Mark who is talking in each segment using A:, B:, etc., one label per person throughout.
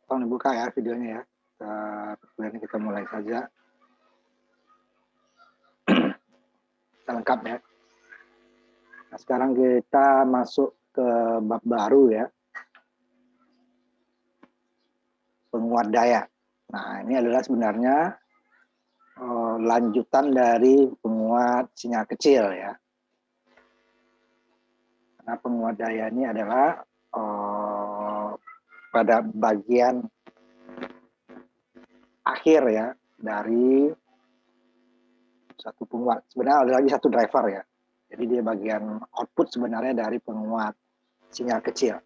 A: Tolong dibuka ya videonya ya. Kemudian kita mulai saja. Kita lengkap ya. Nah, sekarang kita masuk ke bab baru ya. Penguat daya. Nah, ini adalah sebenarnya lanjutan dari penguat sinyal kecil ya. Karena penguat daya ini adalah pada bagian akhir ya dari satu penguat. Sebenarnya ada lagi satu driver ya. Jadi dia bagian output sebenarnya dari penguat sinyal kecil.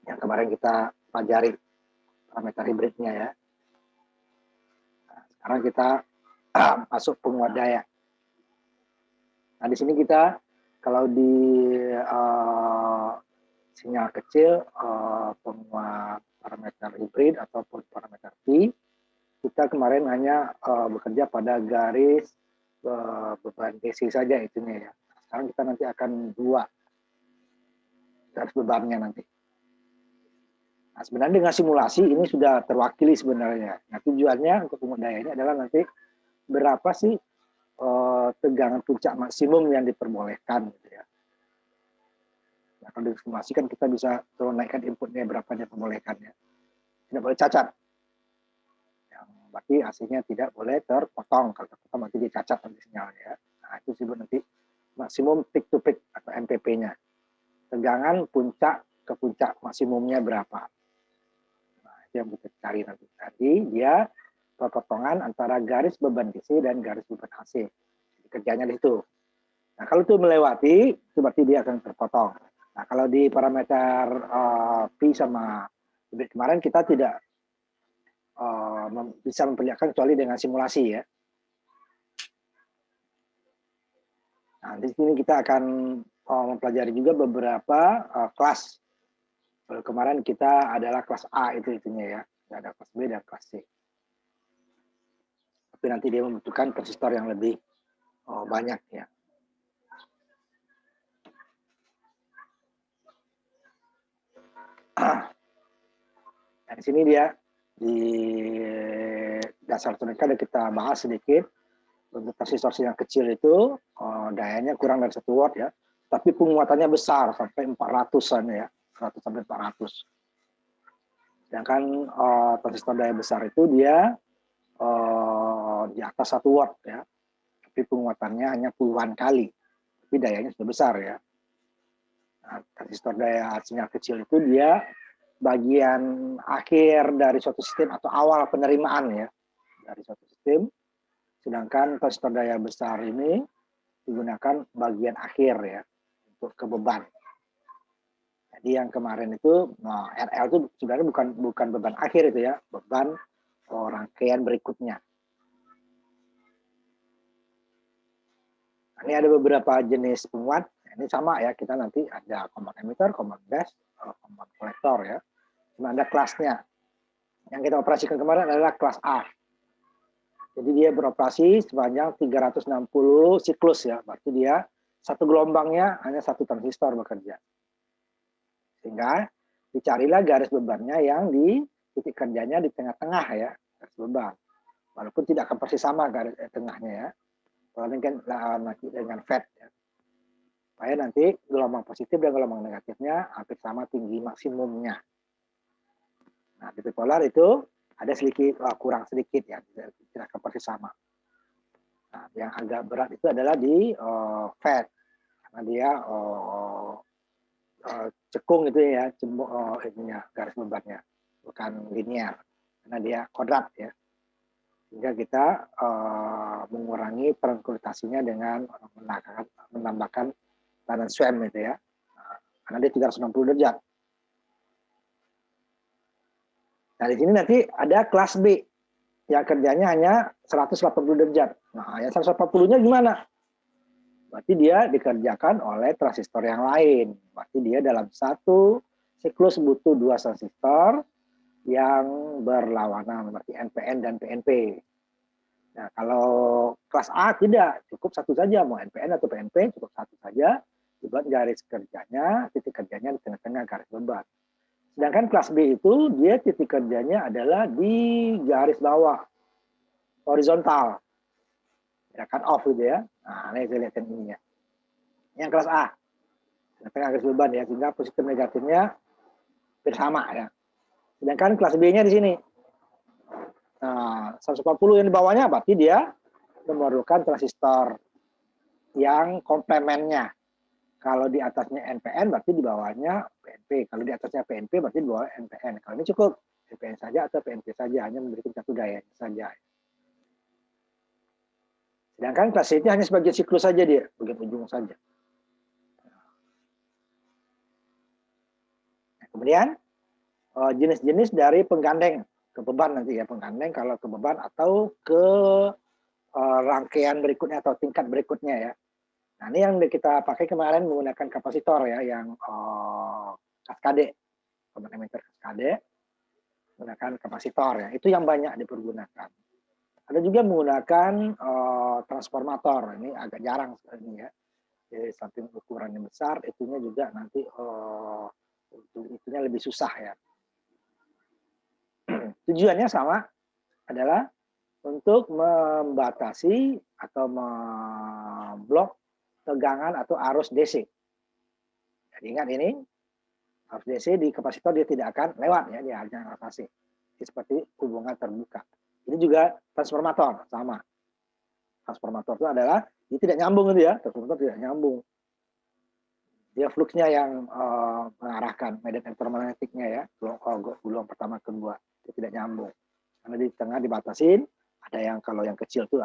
A: Yang kemarin kita pelajari parameter hibridnya ya. Nah, sekarang kita masuk penguat daya. Nah, di sini kita kalau di sinyal kecil penguat parameter hibrid ataupun parameter P, kita kemarin hanya bekerja pada garis beban DC saja itunya ya. Sekarang kita nanti akan dua garis bebannya nanti. Nah, sebenarnya dengan simulasi ini sudah terwakili sebenarnya. Nah, tujuannya untuk penguat daya ini adalah nanti berapa sih tegangan puncak maksimum yang diperbolehkan gitu ya. Nah, kalau disimulasi kan kita bisa naikkan inputnya berapa yang diperbolehkannya. Tidak boleh cacat. Yang berarti hasilnya tidak boleh terpotong. Kalau terpotong nanti dicacat nanti sinyalnya. Nah, itu disebut nanti maksimum peak to peak atau MPP-nya. Tegangan puncak ke puncak maksimumnya berapa. Nah, itu yang kita cari nanti. Jadi dia perpotongan antara garis beban DC dan garis beban AC. Kerjanya di situ. Nah, kalau itu melewati, itu berarti dia akan terpotong. Nah, kalau di parameter P sama hibrid kemarin kita tidak bisa memperlihatkan kecuali dengan simulasi ya. Nah, di sini kita akan mempelajari juga beberapa kelas. Kemarin kita adalah kelas A itunya ya, ada kelas B dan kelas C. Tapi nanti dia membutuhkan transistor yang lebih banyak ya. Nah, di sini dia di dasar elektronika ada kita bahas sedikit. Untuk transistor sinyal kecil itu dayanya kurang dari 1 watt ya, tapi penguatannya besar sampai 400-an ya, 100 sampai 400. Sedangkan transistor daya besar itu dia di atas 1 watt ya, tapi penguatannya hanya puluhan kali, tapi dayanya sudah besar ya. Nah, transistor daya sinyal kecil itu dia bagian akhir dari suatu sistem atau awal penerimaan ya dari suatu sistem. Sedangkan transistor daya besar ini digunakan bagian akhir ya untuk ke beban. Jadi yang kemarin itu RL itu sebenarnya bukan beban akhir itu ya, beban rangkaian berikutnya. Nah, ini ada beberapa jenis penguat. Ini sama ya, kita nanti ada common emitter, common base, common kolektor ya. Cuma ada kelasnya. Yang kita operasikan kemarin adalah kelas A. Jadi dia beroperasi sepanjang 360 siklus ya, berarti dia satu gelombangnya hanya satu transistor bekerja. Sehingga dicarilah garis bebannya yang di titik kerjanya di tengah-tengah ya, garis beban. Walaupun tidak akan persis sama garis tengahnya ya, paling kan dengan FET ya. Supaya nanti gelombang positif dan gelombang negatifnya hampir sama tinggi maksimumnya. Nah, di bipolar itu ada sedikit kurang sedikit ya, tidak akan persis sama. Nah, yang agak berat itu adalah di FET karena dia cekung itu ya, ininya garis bebannya bukan linear karena dia kodrat ya. Sehingga kita mengurangi trankultasinya dengan menambahkan tekanan SWM itu ya. Nah, karena dia 360 derajat. Nah, di sini nanti ada kelas B yang kerjanya hanya 180 derajat. Nah, yang 180-nya gimana? Berarti dia dikerjakan oleh transistor yang lain. Berarti dia dalam satu siklus butuh 2 transistor yang berlawanan, berarti NPN dan PNP. Nah, kalau kelas A tidak, cukup satu saja, mau NPN atau PNP cukup satu saja, dibuat garis kerjanya, titik kerjanya di tengah-tengah garis beban. Sedangkan kelas B itu dia titik kerjanya adalah di garis bawah, horizontal, ya cut off gitu ya. Nah, ini saya lihat ini ya. Yang kelas A, tengah garis beban ya, sehingga positif negatifnya bersama ya. Sedangkan kelas B-nya di sini. Nah, 140 yang di bawahnya berarti dia memerlukan transistor yang komplemennya. Kalau di atasnya NPN berarti di bawahnya PNP. Kalau di atasnya PNP berarti di bawah NPN. Kalau ini cukup NPN saja atau PNP saja, hanya memberikan satu daya saja. Sedangkan kelas C itu hanya sebagai siklus saja dia, bagian ujung saja. Nah, kemudian jenis-jenis dari penggandeng ke beban nanti ya, penggandeng kalau ke beban atau ke rangkaian berikutnya atau tingkat berikutnya ya. Nah, ini yang kita pakai kemarin menggunakan kapasitor ya, yang kaskade, komponen emitter kaskade, menggunakan kapasitor ya. Itu yang banyak dipergunakan. Ada juga menggunakan transformator. Ini agak jarang sekali ya. Jadi samping ukurannya besar, itunya juga nanti untuk itunya lebih susah ya. Tujuannya sama, adalah untuk membatasi atau memblok tegangan atau arus DC. Jadi ingat ini, arus DC di kapasitor dia tidak akan lewat ya, dia hanya ngatasi. Seperti hubungan terbuka. Ini juga transformator, sama. Transformator itu adalah dia tidak nyambung itu ya, transformator tidak nyambung. Dia fluxnya yang mengarahkan medan elektromagnetiknya ya, gelombang pertama kedua, itu tidak nyambung. Karena di tengah dibatasin, ada yang kalau yang kecil tuh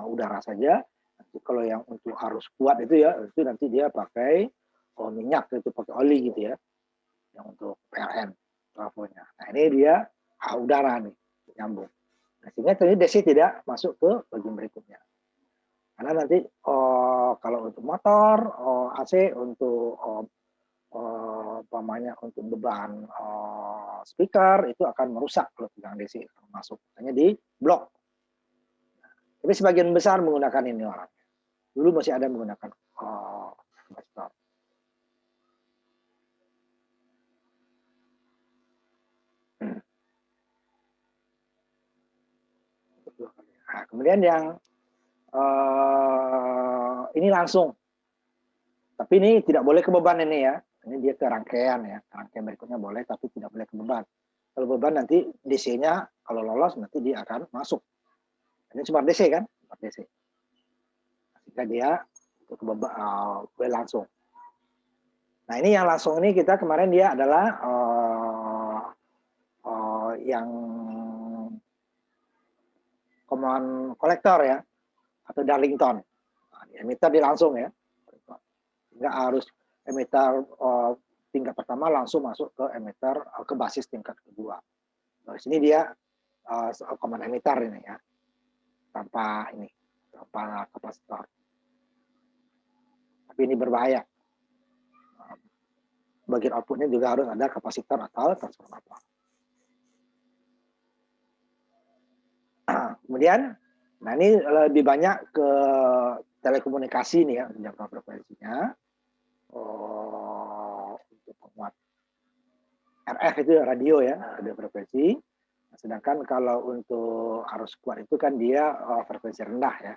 A: udara saja, nanti kalau yang untuk arus kuat itu ya, itu nanti dia pakai minyak, itu pakai oli gitu ya, yang untuk PLN trafonya. Nah ini dia udara nih, nyambung. Nah, sehingga tadi DC tidak masuk ke bagian berikutnya. Karena nanti kalau untuk motor, AC untuk umpamanya untuk beban speaker itu akan merusak kalau tegangan DC masuk, hanya di blok. Tapi sebagian besar menggunakan ini orang. Dulu masih ada menggunakan kapasitor. Nah, kemudian yang ini langsung, tapi ini tidak boleh ke beban ini ya. Ini dia ke rangkaian ya, rangkaian berikutnya boleh, tapi tidak boleh ke beban. Kalau beban nanti DC-nya kalau lolos nanti dia akan masuk. Ini cuma DC kan, smart DC. Jika dia ke beban langsung. Nah ini yang langsung ini kita kemarin dia adalah yang common kolektor ya, atau Darlington. Nah, emitter dia langsung ya, nggak harus emitter tingkat pertama langsung masuk ke emitter ke basis tingkat kedua. Nah, di sini dia common emitter ini ya, tanpa kapasitor. Tapi ini berbahaya. Bagian outputnya juga harus ada kapasitor atau transformator. Kemudian, nah ini lebih banyak ke telekomunikasi nih ya, jangkauan frekuensinya. Untuk penguat RF itu radio ya, radio frekuensi. Sedangkan kalau untuk arus kuat itu kan dia frekuensi rendah ya.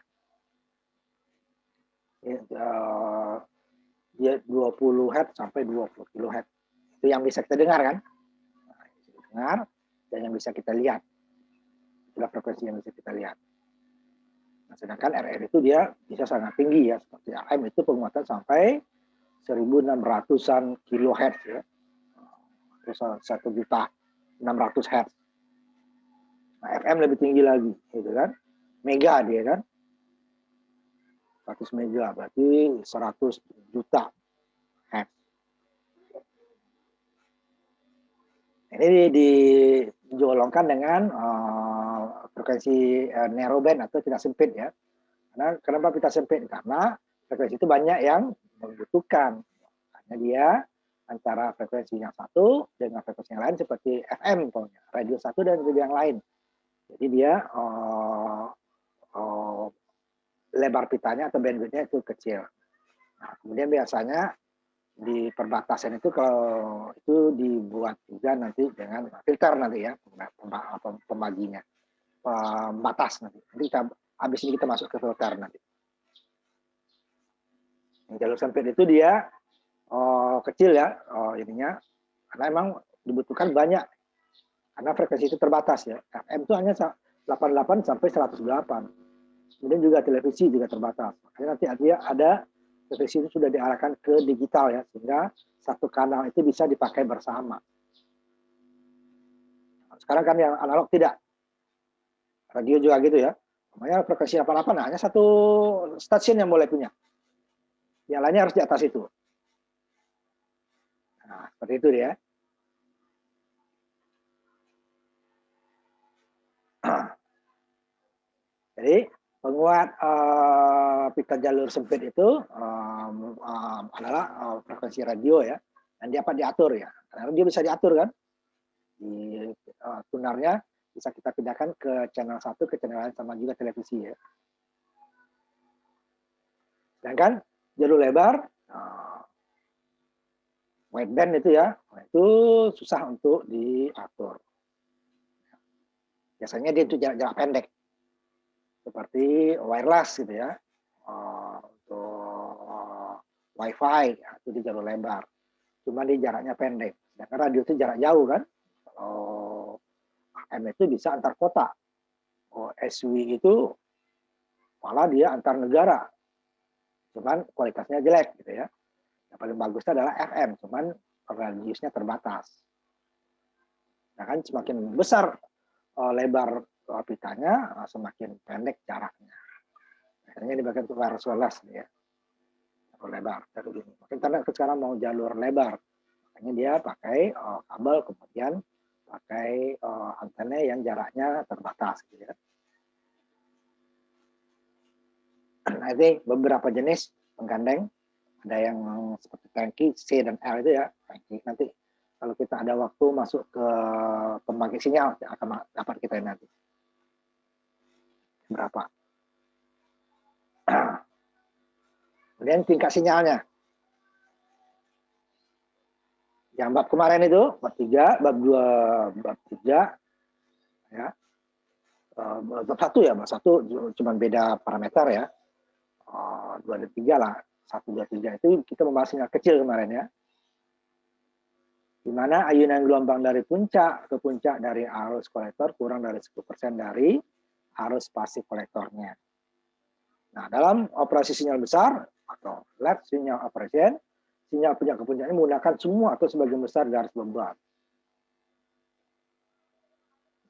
A: Dia 20 Hz sampai 20 kHz. Itu yang bisa kita dengar kan? Nah, bisa dengar dan yang bisa kita lihat. Itulah frekuensi yang bisa kita lihat. Nah, sedangkan RR itu dia bisa sangat tinggi ya, seperti AM itu penguatan sampai 1.600-an kHz ya. 1.600.000 Hz. Nah, FM lebih tinggi lagi, gitu kan? Mega dia kan? 100 mega berarti 100 juta Hz. Ini dijolongkan dengan frekuensi narrowband atau tidak sempit ya. Karena kenapa kita sempit? Karena frekuensi itu banyak yang membutuhkan. Karena dia antara frekuensi yang satu dengan frekuensi yang lain seperti FM, radio satu dan radio yang lain. Jadi dia lebar pitanya atau bandwidthnya itu kecil. Nah, kemudian biasanya di perbatasan itu kalau itu dibuat juga nanti dengan filter nanti ya, pembaginya, pembatas nanti. Nanti kita habis ini kita masuk ke filter nanti. Jalur sempit itu dia kecil ya ininya, karena emang dibutuhkan banyak, karena frekuensi itu terbatas ya. FM itu hanya 88 sampai 108. Kemudian juga televisi juga terbatas. Makanya nanti artinya ada televisi itu sudah diarahkan ke digital ya, sehingga satu kanal itu bisa dipakai bersama. Sekarang kan yang analog tidak. Radio juga gitu ya. Namanya frekuensi 88, nah, hanya satu stasiun yang boleh punya. Yang lainnya harus di atas itu. Nah, seperti itu dia. Jadi penguat pita jalur sempit itu adalah frekuensi radio ya, dan dapat diatur ya. Karena dia bisa diatur kan, di tunarnya bisa kita pindahkan ke channel 1 ke channel lain, sama juga televisi ya. Sedangkan jalur lebar wideband itu ya, itu susah untuk diatur. Biasanya dia itu jarak pendek, seperti wireless gitu ya, untuk wifi ya, itu di jalur lebar, cuma di jaraknya pendek. Sedangkan radio itu jarak jauh kan, kalau AM itu bisa antar kota, SW itu malah dia antar negara, cuman kualitasnya jelek gitu ya. Yang paling bagusnya adalah FM, cuman radiusnya terbatas. Nah kan semakin besar lebar pitanya, semakin pendek jaraknya. Akhirnya di bagian wireless ya, jalur lebar. Mungkin karena sekarang mau jalur lebar, makanya dia pakai kabel, kemudian pakai antena yang jaraknya terbatas. Gitu ya. Nah ini beberapa jenis penggandeng, ada yang seperti tangki C dan L itu ya, tangki. Nanti kalau kita ada waktu masuk ke pembangkit sinyal akan dapat kita nanti berapa. Kemudian tingkat sinyalnya. Yang bab kemarin itu, bab 3, bab 2, bab 3, ya. Bab 1 ya, bab 1 cuma beda parameter ya. 2 dan 3 lah. 1, 2, 3 itu kita membahas sinyal kecil kemarin ya. Di mana ayunan gelombang dari puncak ke puncak dari arus kolektor kurang dari 10% dari arus pasif kolektornya. Nah, dalam operasi sinyal besar atau LED sinyal operation, sinyal puncak ke puncak ini menggunakan semua atau sebagian besar garis beban.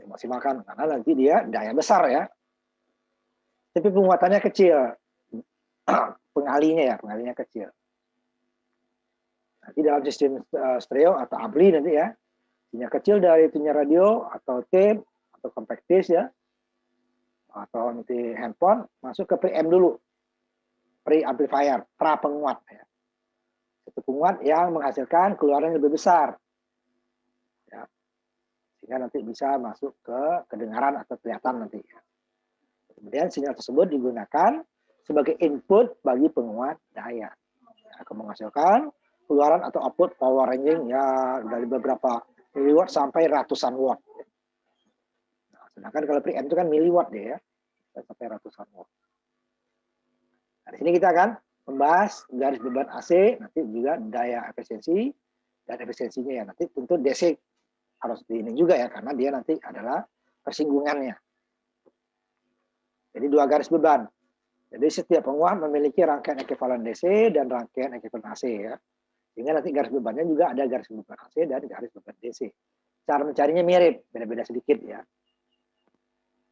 A: Dimaksimalkan karena nanti dia daya besar ya. Tapi penguatannya kecil. Pengalinya kecil. Nanti dalam sistem stereo atau ampli nanti ya, sinyal kecil dari sinyal radio atau tape atau compact disc ya, atau nanti handphone masuk ke preamp dulu, pre-amplifier, pra-penguat ya. Itu penguat yang menghasilkan keluaran yang lebih besar ya, sehingga nanti bisa masuk ke kedengaran atau kelihatan nanti ya. Kemudian sinyal tersebut digunakan sebagai input bagi penguat daya, akan menghasilkan keluaran atau output power ranging ya dari beberapa miliwatt sampai ratusan watt. Nah, sedangkan kalau preamp itu kan miliwatt deh ya, sampai ratusan watt. Nah, di sini kita akan membahas garis beban AC, nanti juga daya efisiensi dan efisiensinya ya. Nanti tentu DC harus di ini juga ya, karena dia nanti adalah persinggungannya. Jadi 2 garis beban. Jadi setiap penguat memiliki rangkaian ekuivalen DC dan rangkaian ekuivalen AC ya. Sehingga nanti garis bebannya juga ada garis beban AC dan garis beban DC. Cara mencarinya mirip, beda-beda sedikit ya.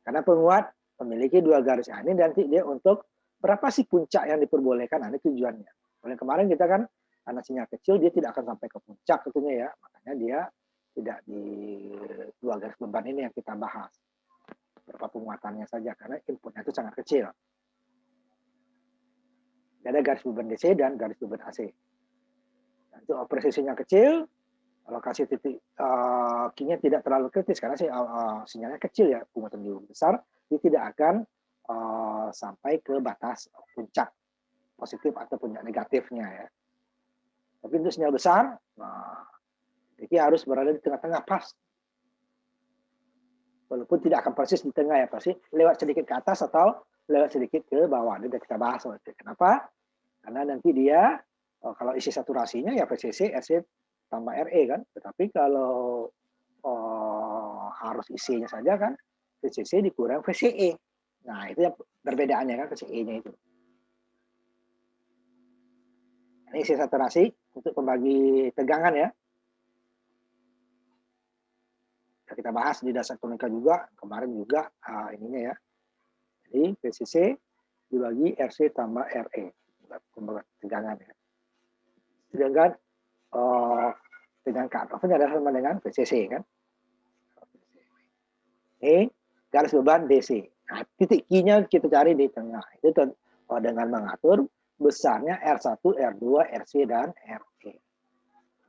A: Karena penguat memiliki 2 garis ini, dan nanti dia untuk berapa sih puncak yang diperbolehkan, ini tujuannya. Oleh kemarin kita kan karena sinyal kecil dia tidak akan sampai ke puncak tentunya ya, makanya dia tidak di 2 garis beban ini yang kita bahas. Berapa penguatannya saja karena inputnya itu sangat kecil. Ada garis beban DC dan garis beban AC. Itu operasi sinyal kecil, lokasi titik key-nya tidak terlalu kritis karena sinyalnya kecil ya, penguatan jauh besar, dia tidak akan sampai ke batas puncak positif atau puncak negatifnya ya. Tapi untuk sinyal besar, nah, VCE harus berada di tengah-tengah pas. Walaupun tidak akan persis di tengah ya, pasti lewat sedikit ke atas atau lewat sedikit ke bawah. Ini sudah kita bahas. Kenapa? Karena nanti dia, kalau isi saturasinya ya VCC, RC tambah RE kan. Tetapi kalau harus isinya saja kan, VCC dikurang VCE. Nah, itu yang perbedaannya kan, VCE-nya itu. Ini isi saturasi untuk pembagi tegangan ya. Kita bahas di dasar elektronika juga, kemarin juga ininya ya. Jadi VCC dibagi RC tambah RE, tegangan ya. Sedangkan tegangan cut off-nya adalah sama dengan VCC kan. Ini garis beban DC. Nah, titik Q-nya kita cari di tengah. Itu dengan mengatur besarnya R1, R2, RC, dan RE.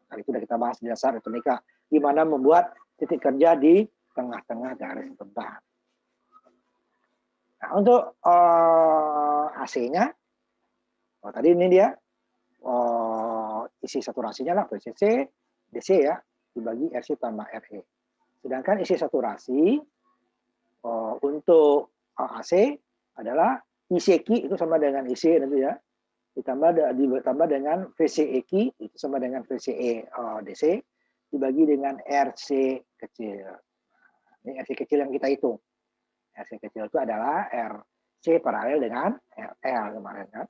A: Nah, itu sudah kita bahas di dasar elektronika. Gimana membuat titik kerja di tengah-tengah garis beban. Nah, untuk AC-nya, tadi ini dia isi saturasinya lah VCC, DC ya, dibagi RC tambah RE. Sedangkan isi saturasi untuk AC adalah ICQ itu sama dengan IC nanti ya, ditambah dengan VCEQ itu sama dengan VCE DC, dibagi dengan RC kecil. Ini RC kecil yang kita hitung. RC kecil itu adalah RC paralel dengan RL kemarin kan.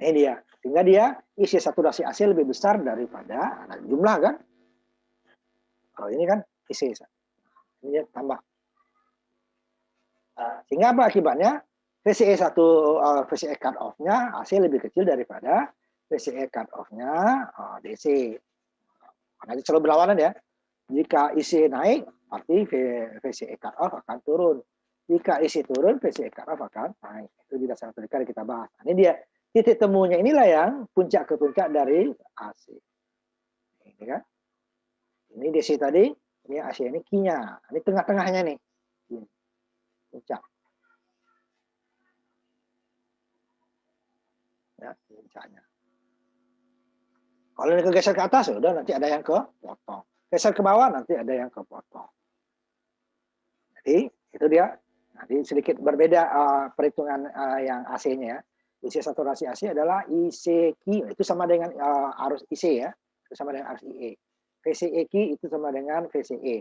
A: Ini dia. Sehingga dia isi saturasi AC lebih besar daripada jumlah kan. Kalau ini kan isi. Ini dia tambah. Sehingga apa akibatnya? VCE VCE cut off-nya AC lebih kecil daripada VCE cut off-nya DC. Karena itu selalu berlawanan ya. Jika IC naik, arti VCE cut off akan turun. Jika IC turun, VCE cut off akan naik. Itu di dasar elektronika kita bahas. Nah, ini dia. Titik temunya inilah yang puncak ke puncak dari AC. Ini kan. Ini DC tadi, ini AC ini Q-nya. Ini tengah-tengahnya nih. Puncak. Ya, puncaknya. Kalau ini kegeser ke atas, ya udah nanti ada yang kepotong. Geser ke bawah, nanti ada yang kepotong. Jadi, itu dia. Nanti sedikit berbeda perhitungan yang AC-nya ya. Isi saturasi AC adalah ICQ, itu sama dengan arus IC ya, itu sama dengan arus IE. VCEQ itu sama dengan VCE.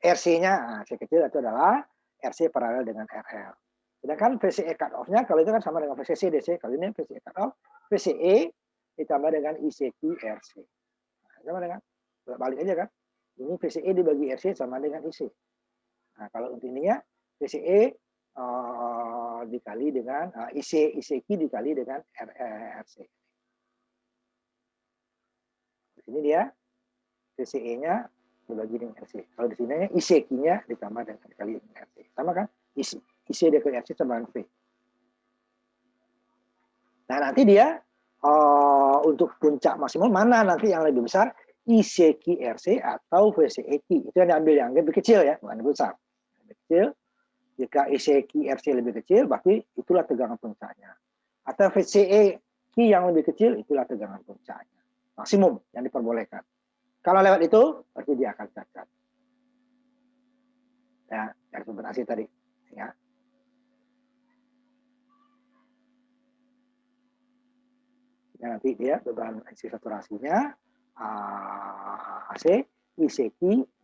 A: RC-nya, C kecil itu adalah RC paralel dengan RL. Sedangkan VCE cut off-nya, kalau itu kan sama dengan VCC DC, kalau ini VCE cut off, VCE ditambah dengan ICQ RC. Nah, sama dengan, balik aja kan, ini VCE dibagi RC sama dengan IC. Nah, kalau untuk ininya, VCE dikali dengan ICQ dikali dengan RC. Di sini dia VCE-nya dibagi dengan RC. Kalau di sini ICQ-nya ditambah dengan dikali dengan RC. Sama kan? IC dikali RC sama dengan V. Nah, nanti dia untuk puncak maksimum mana nanti yang lebih besar? ICQ RC atau VCEQ. Itu yang diambil yang lebih kecil ya, bukan lebih besar. Lebih kecil. Jika ICQ RC lebih kecil, berarti itulah tegangan puncaknya. Atau VCEQ yang lebih kecil, itulah tegangan puncaknya. Maksimum yang diperbolehkan. Kalau lewat itu, berarti dia akan cacat. Ya, yang sebenarnya tadi. Ya. Nanti dia beban isi saturasinya, AC, ICQ,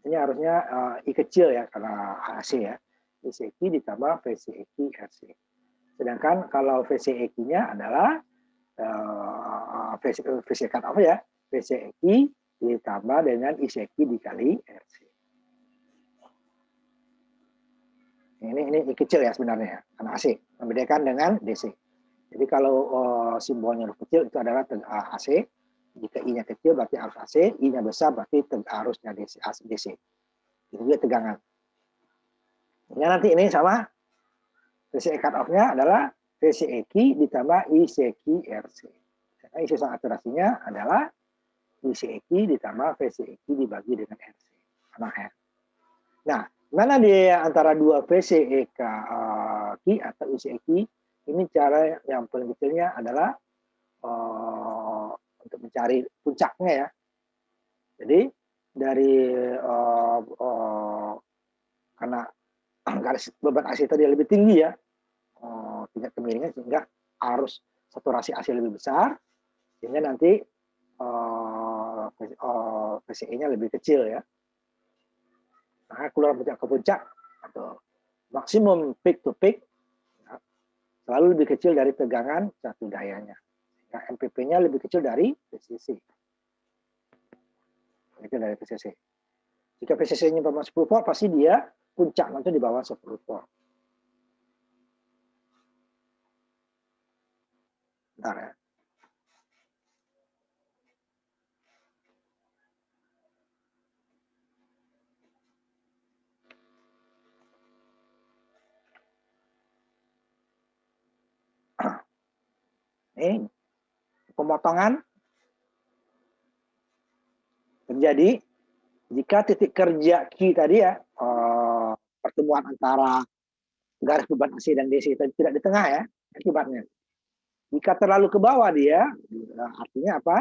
A: ini harusnya I kecil ya, karena AC ya. ICQ ditambah VCEQ RC. Sedangkan kalau VCEQ-nya adalah VCE cut off ya, VCEQ ditambah dengan ICQ dikali RC. Ini I kecil ya sebenarnya, karena AC. Membedakan dengan DC. Jadi kalau simbolnya huruf kecil itu adalah AC. Jika I-nya kecil berarti arus AC, I-nya besar berarti arusnya DC. Itu dia tegangan. Ini nanti ini sama VCE cut off-nya adalah VCEQ ditambah ICQ RC. Karena isi saturasinya adalah ICEQ ditambah VCEQ dibagi dengan RC. Sama R. Nah, mana di antara dua VCEQ atau ICEQ? Ini cara yang paling kecilnya adalah untuk mencari puncaknya ya. Jadi dari karena garis beban AC tadi lebih tinggi ya, tingkat kemiringan, sehingga arus saturasi AC lebih besar, sehingga nanti VCE-nya lebih kecil ya. Nah, keluar puncak ke puncak atau maksimum peak to peak ya, selalu lebih kecil dari tegangan satu dayanya. Nah, MPP-nya lebih kecil dari VCC. Kecil dari VCC. Jika VCC-nya 10 volt, pasti dia puncak nanti di bawah 10 volt. Bentar ya. Ini pemotongan terjadi jika titik kerja Q tadi ya, pertemuan antara garis beban AC dan DC tadi tidak di tengah ya, akibatnya. Jika terlalu ke bawah dia, artinya apa?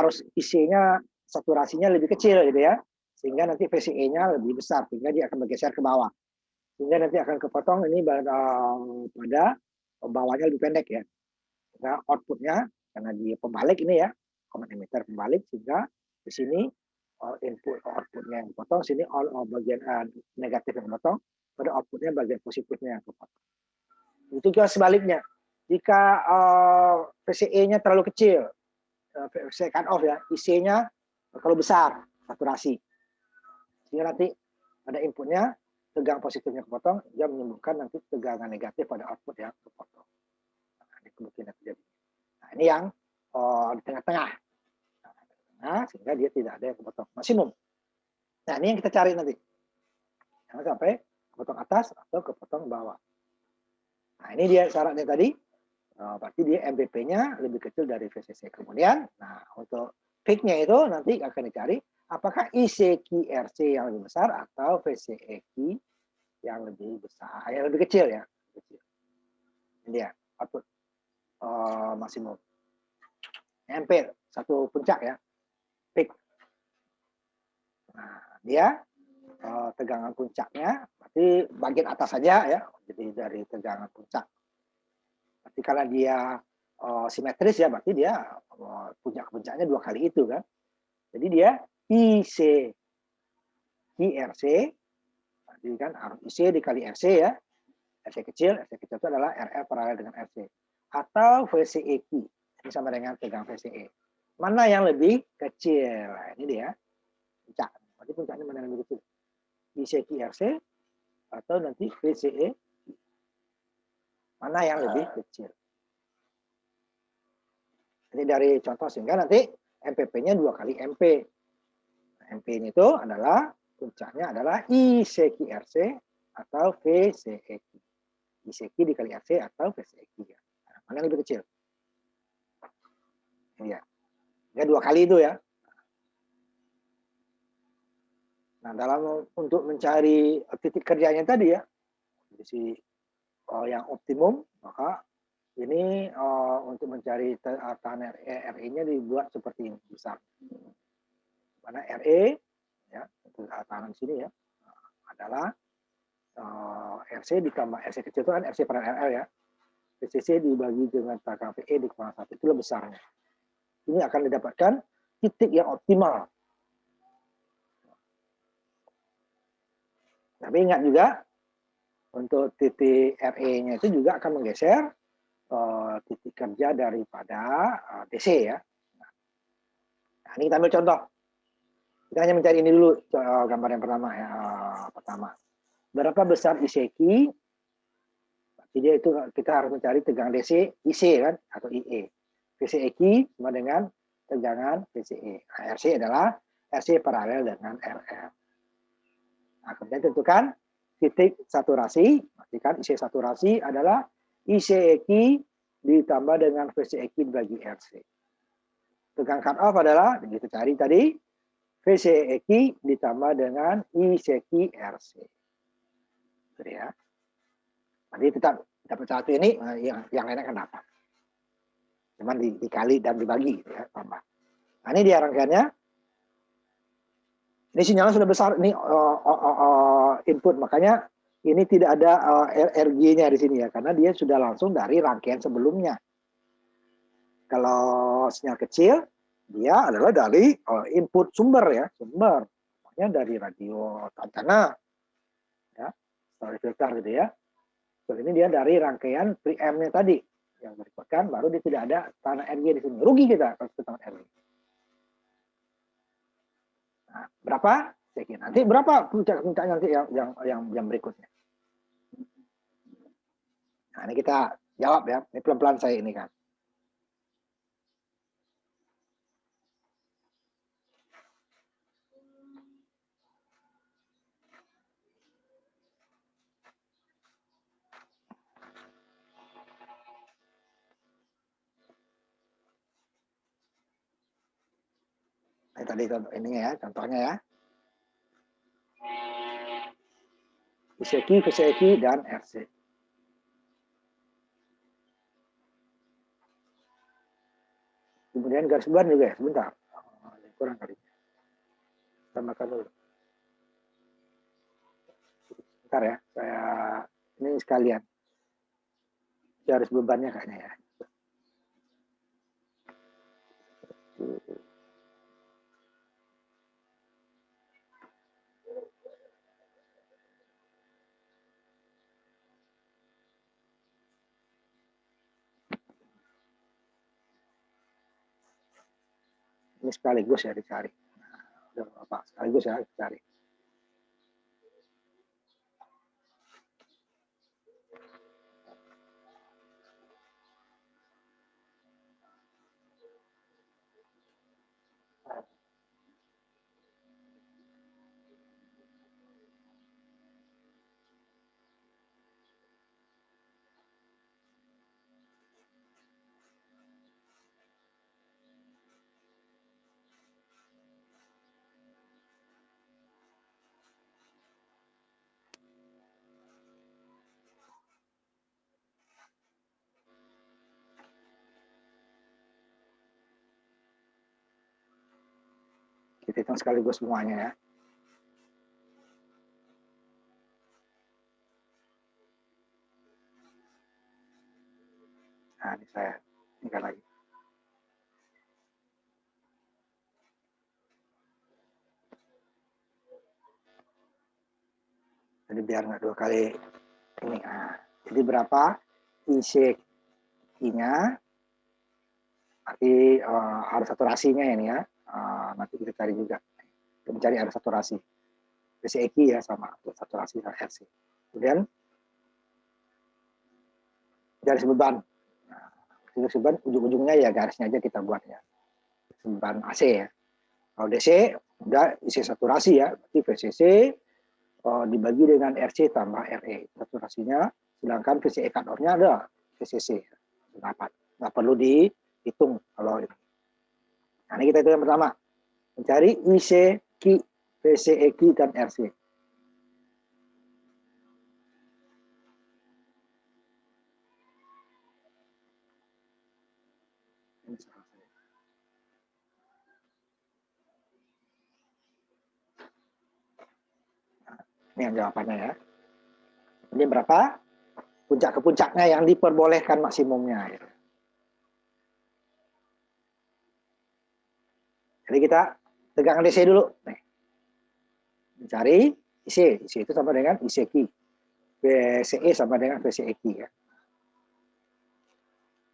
A: Arus IC-nya, saturasinya lebih kecil gitu ya, sehingga nanti VCE-nya lebih besar, sehingga dia akan bergeser ke bawah. Sehingga nanti akan kepotong ini pada bawahnya lebih pendek ya. Nah, outputnya karena di pembalik ini ya, common emitter pembalik, sehingga di sini input outputnya yang potong, sini bagian negatif yang potong, pada outputnya bagian positifnya yang kepotong. Itu juga sebaliknya, jika VCE-nya terlalu kecil, VCE cut off ya, IC-nya terlalu besar saturasi, sehingga nanti pada inputnya tegangan positifnya kepotong, dia menyebabkan nanti tegangan negatif pada output yang kepotong. Ini kemungkinan terjadi. Nah, ini yang di tengah-tengah. Nah, sehingga dia tidak ada yang kepotong maksimum. Nah, ini yang kita cari nanti. Jangan sampai kepotong atas atau kepotong bawah. Nah, ini dia syaratnya tadi. Berarti dia MPP-nya lebih kecil dari VCC. Kemudian, nah untuk peak-nya itu nanti akan dicari apakah ICQ-RC yang lebih besar atau VCEQ yang lebih besar, yang lebih kecil ya. Ini dia output maksimum. MP satu puncak ya, peak. Nah, dia tegangan puncaknya berarti bagian atas saja ya, jadi dari tegangan puncak. Berarti kalau dia simetris ya, berarti dia puncak-puncaknya 2 kali itu kan. Jadi dia IC RC, berarti kan arus IC dikali RC ya, RC kecil itu adalah RL paralel dengan RC. Atau VCEQ, ini sama dengan tegangan VCE. Mana yang lebih kecil? Nah, ini dia puncak. Berarti puncaknya mana yang lebih kecil? ICQ RC atau nanti VCE? Mana yang lebih kecil? Ini dari contoh, sehingga nanti MPP-nya 2 kali MP. MP ini itu adalah puncaknya adalah ICQ-RC atau VCEQ. ICQ dikali RC atau VCEQ. Nah, mana yang lebih kecil? Ya, ya 2 kali itu ya. Nah, untuk mencari titik kerjanya tadi ya, yang optimum, maka ini untuk mencari tahanan RE-nya dibuat seperti ini, besar. Mana RE ya, untuk tahanan sini ya, adalah RC ditambah RC kecil itu kan RC paralel RL ya. VCC dibagi dengan tegangan PE dikurang 1, itulah besarnya. Ini akan didapatkan titik yang optimal. Tapi ingat juga, untuk titik RE-nya itu juga akan menggeser titik kerja daripada DC ya. Nah, ini kita ambil contoh. Kita hanya mencari ini dulu, gambar yang pertama ya. Pertama, berapa besar ICQ? Berarti dia itu kita harus mencari tegangan DC, IC kan, atau IE. VCEQ sama dengan tegangan VCE. Nah, RC adalah RC paralel dengan RL. Nah, kemudian tentukan titik saturasi, pastikan IC saturasi adalah ICEQ ditambah dengan VCEQ bagi RC. Tegangan cut off adalah, kita cari tadi, VCEQ ditambah dengan ICQ RC. Itu ya. Nanti tetap dapat satu ini, yang lainnya akan dapat. cuman dikali dan dibagi gitu ya, tambah. Nah, ini dia rangkaiannya. Ini sinyalnya sudah besar, ini input, makanya ini tidak ada RG-nya di sini ya, karena dia sudah langsung dari rangkaian sebelumnya. Kalau sinyal kecil, dia adalah dari input sumber ya, sumber, makanya dari radio antena, ya, dari filter gitu ya. So, ini dia dari rangkaian preamp-nya tadi yang berikutkan, baru dia tidak ada tanah RG di sini. Rugi kita kalau kita tanah RG. Nah, berapa? Nanti berapa puncaknya nanti yang berikutnya. Nah, ini kita jawab ya. Ini pelan-pelan saya ini kan. Ini tadi ini ya, contohnya ya. VCQ, VCQ, dan RC. Kemudian garis beban juga ya, sebentar. Kurang kali. Tambahkan dulu. Bentar ya, saya ini sekalian. Garis bebannya kayaknya ya. Ini sekaligus ya dicari. Nah, apa? Sekaligus ya dicari. Kita hitung sekaligus semuanya ya. Nah, ini saya tinggal lagi. Jadi biar nggak dua kali ini. Nah, jadi berapa IC-nya? Nanti arus saturasinya ini ya. Nanti kita cari juga. Kita mencari arus saturasi. VCEQ ya sama saturasi sama RC. Kemudian garis beban. Nah, garis beban ujung-ujungnya ya garisnya aja kita buat ya. Beban AC ya. Kalau DC udah isi saturasi ya. Berarti VCC dibagi dengan RC tambah RE. Saturasinya. Sedangkan VCE kadornya ada VCC. Dapat. Nggak perlu dihitung kalau ini. Nah, ini kita itu yang pertama. Mencari IC, Q, VCEQ, dan RC. Ini yang jawabannya ya. Ini berapa? Puncak ke puncaknya yang diperbolehkan maksimumnya. Gitu. Jadi kita tegangan DC dulu. Nih. Mencari IC. IC itu sama dengan ICQ. VCE sama dengan VCEQ. Ya.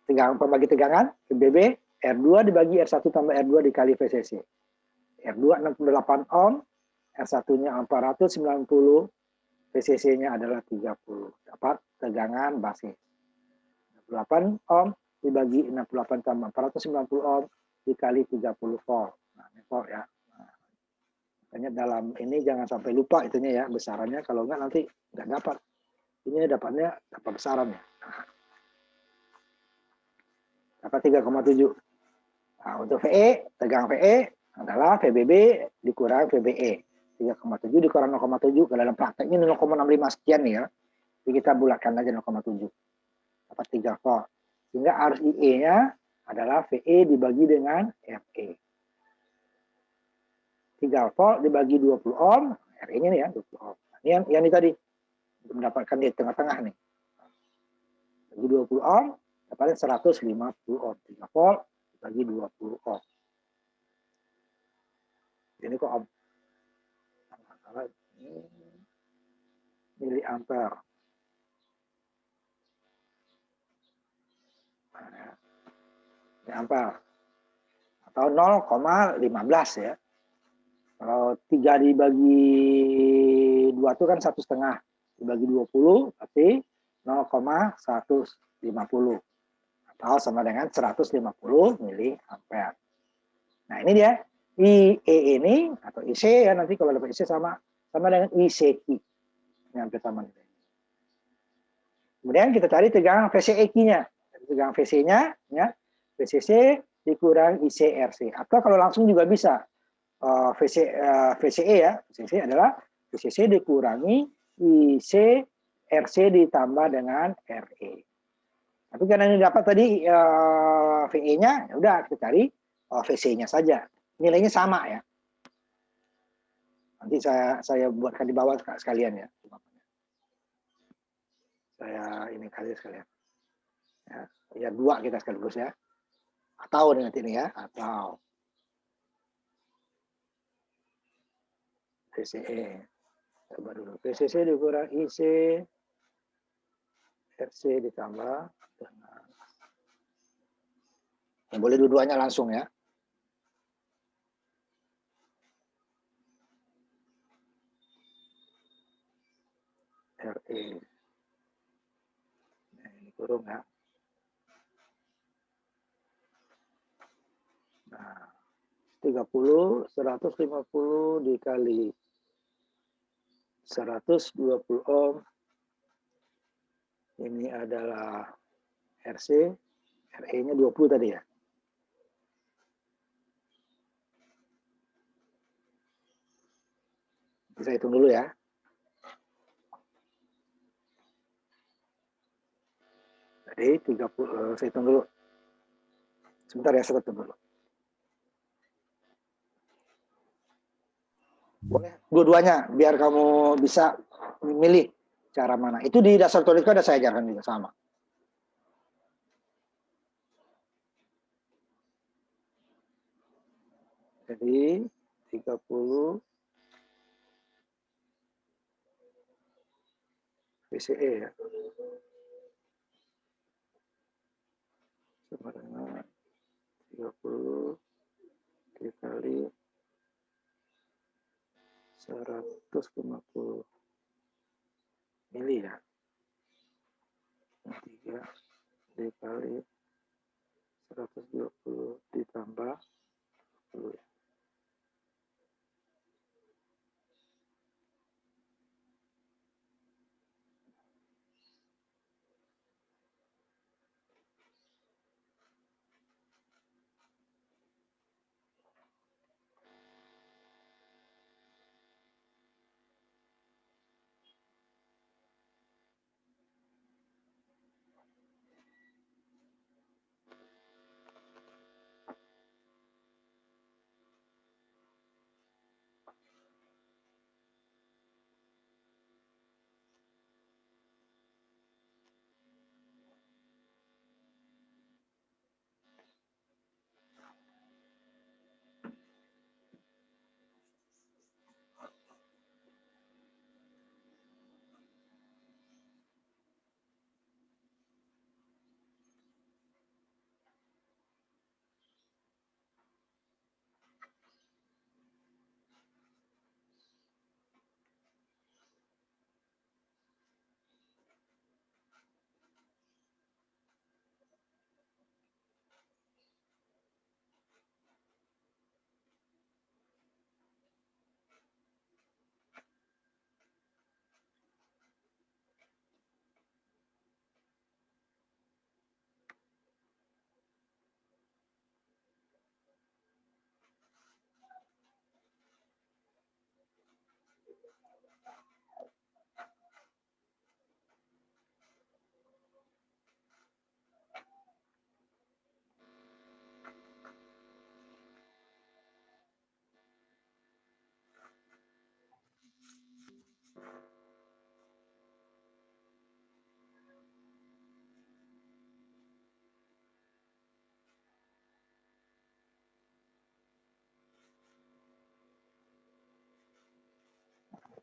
A: Tegangan, pembagi tegangan, PBB, R2 dibagi R1 tambah R2 dikali VCC. R2 68 ohm, R1-nya 490, VCC-nya adalah 30. Dapat tegangan basis. 68 ohm dibagi 68 tambah 490 ohm dikali 30 volt. Nah, ini volt ya. Nah, makanya dalam ini jangan sampai lupa itunya ya, besarannya. Kalau enggak nanti nggak dapat. Ini dapatnya dapat besarannya. Nah, dapat 3,7. Nah, untuk VE, tegang VE adalah VBB dikurang VBE. 3,7 dikurang 0,7. Kalau dalam prakteknya ini 0,65 sekian nih ya. Jadi kita bulatkan aja 0,7. Dapat 3 volt. Sehingga arus IE-nya adalah VE dibagi dengan RE. 3 volt dibagi 20 ohm, RE-nya nih ya, 20 ohm. Ini yang ini tadi, mendapatkan di tengah-tengah nih. Bagi 20 ohm, dapatnya 150 ohm. 3 volt bagi 20 ohm. Ini kok ohm. Miliampere. Miliampere. Atau 0,15 ya. Kalau 3 dibagi 2 itu kan 1,5. Dibagi 20 berarti 0,150. Atau sama dengan 150 miliampere. Nah ini dia. IE ini atau IC ya, nanti kalau dapat IC sama dengan ICQ. Ini hampir sama. Kemudian kita cari tegangan VCE-nya. Tegangan VC-nya ya, VCC dikurang ICRC. Atau kalau langsung juga bisa. VCE ya, VCC adalah VCC dikurangi ICRC ditambah dengan RE. Tapi karena ini dapat tadi VE-nya, ya udah kita cari VC-nya saja. Nilainya sama ya. Nanti saya buatkan di bawah sekalian ya. Saya ini kali sekalian. Ya 2 kita sekaligus ya. Atau nanti ini ya, atau VCE. Coba dulu. VCC dikurang IC RC ditambah dengan. Ya, boleh dua-duanya langsung ya. RE. Nah, ini kurung ya. Nah, 30, 150 dikali 120 ohm. Ini adalah RC. RE-nya 20 tadi ya. Bisa hitung dulu ya. Jadi 30, saya hitung dulu. Sebentar ya, saya hitung dulu. Boleh dua-duanya, biar kamu bisa memilih cara mana. Itu di dasar tolika ada saya ajarkan juga sama. Jadi 30 VCE ya. Sama dengan 30 dikali 150 mili ya. 3 dikali 120 ditambah 10 ya.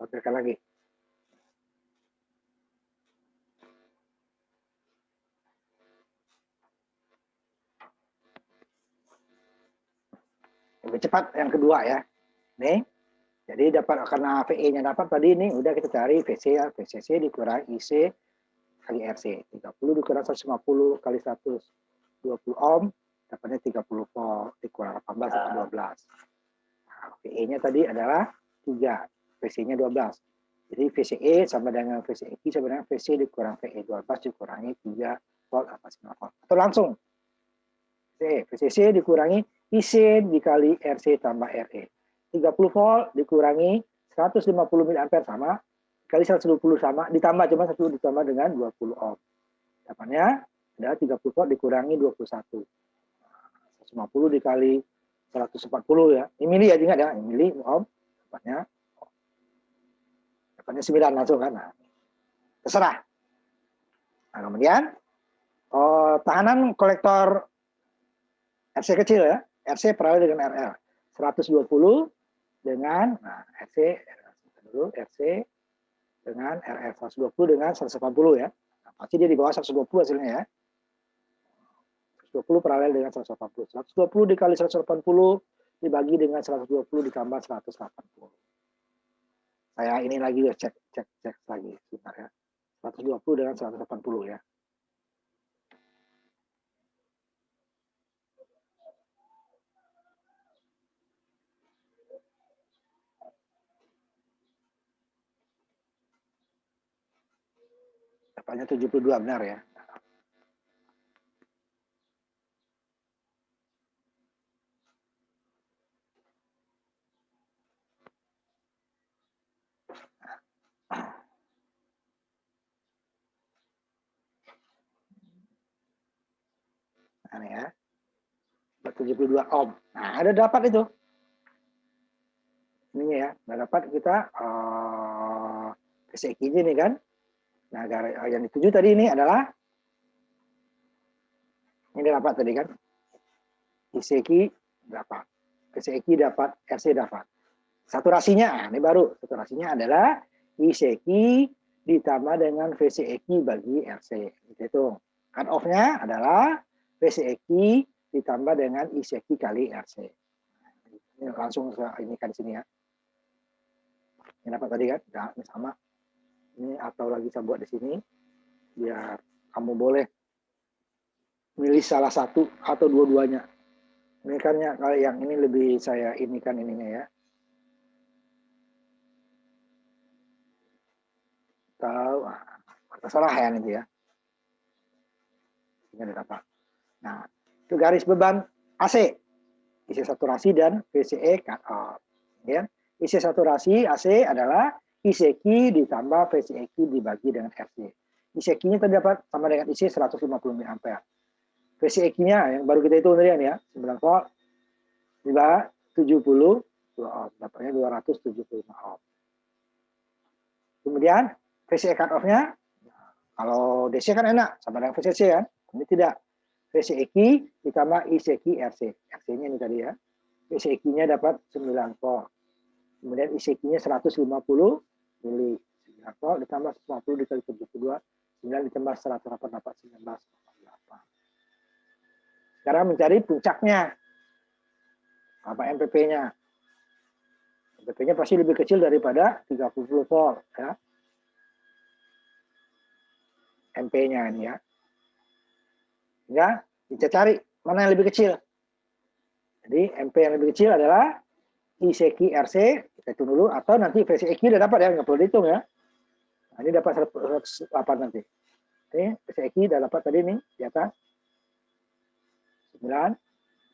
A: Tampilkan lagi. Lebih cepat yang kedua ya. Nih. Jadi dapat karena VE-nya dapat tadi ini udah kita cari VC ya, VCC dikurangi IC kali RC. 30 dikurang 150 kali 120 ohm dapatnya 30 volt dikurang 18 dapat 12. Nah, VE-nya tadi adalah 3, VC-nya 12. Jadi VCE sama dengan VCE sama dengan VC dikurang VE 12 dikurangi 3 volt apa 9 volt. Atau langsung VCC dikurangi IC dikali RC tambah RE. 30 volt dikurangi 150 mA sama kali 120 sama ditambah cuma 1 ditambah dengan 20 ohm. Dapatnya adalah 30 volt dikurangi 21. 150 dikali 140 ya. Ini mili ya, ingat ya, mili ohm. Dapatnya 9 langsung kan. Nah, terserah. Nah, kemudian tahanan kolektor RC kecil ya. RC paralel dengan RL. 120 dengan RC dulu RC dengan RL 120 dengan 180 ya. Nah, pasti dia di bawah 120 hasilnya ya. 120 paralel dengan 180. 120 dikali 180 dibagi dengan 120 ditambah 180. Saya ini lagi cek lagi sebentar ya. 120 dengan 180 ya. Dapatnya 72 benar ya. Nah, ini ya. 72 ohm. Nah, ada dapat itu. Ini ya, nah dapat kita PCI ini kan. Nah, yang dituju tadi ini adalah ini dapat tadi kan. ICQ dapat, PCI dapat, RC dapat. Saturasinya, ini baru. Saturasinya adalah ICQ ditambah dengan VCEQ bagi RC. Itu. Cut off-nya adalah VCEQ ditambah dengan ICQ kali RC. Ini langsung ini kan di sini ya. Ini dapat tadi kan, nah, ini sama. Ini atau lagi saya buat di sini, biar kamu boleh milih salah satu atau dua-duanya. Ini kan ya, kalau yang ini lebih saya ini kan ininya ya. Tahu, terserah ya nanti ya. Ini dapat. Nah, itu garis beban AC, isi saturasi dan VCE cut off. Ya. Isi saturasi AC adalah ICQ ditambah VCEQ dibagi dengan RC. ICQ-nya terdapat sama dengan IC 150 mA. VCEQ-nya yang baru kita hitung tadi ya, 9 volt dibagi 70 ohm, dapatnya 275 ohm. Kemudian VCE cut off-nya, kalau DC kan enak sama dengan VCC kan, ini tidak. VCEQ ditambah ICQ RC. RC-nya ini tadi ya. VCEQ-nya dapat 9 volt. Kemudian ICQ-nya 150 mili. 9 volt ditambah 150 dikali 72. 9 ditambah 108 dapat 19,8. Sekarang mencari puncaknya. Apa MPP-nya? MPP-nya pasti lebih kecil daripada 30 volt. Ya. MP-nya ini ya. Ya, kita cari mana yang lebih kecil. Jadi MP yang lebih kecil adalah ICQ RC, kita hitung dulu, atau nanti VCEQ udah dapat ya, nggak perlu dihitung ya. Nah, ini dapat 108 nanti. Ini VCEQ udah dapat tadi nih, di atas. 9.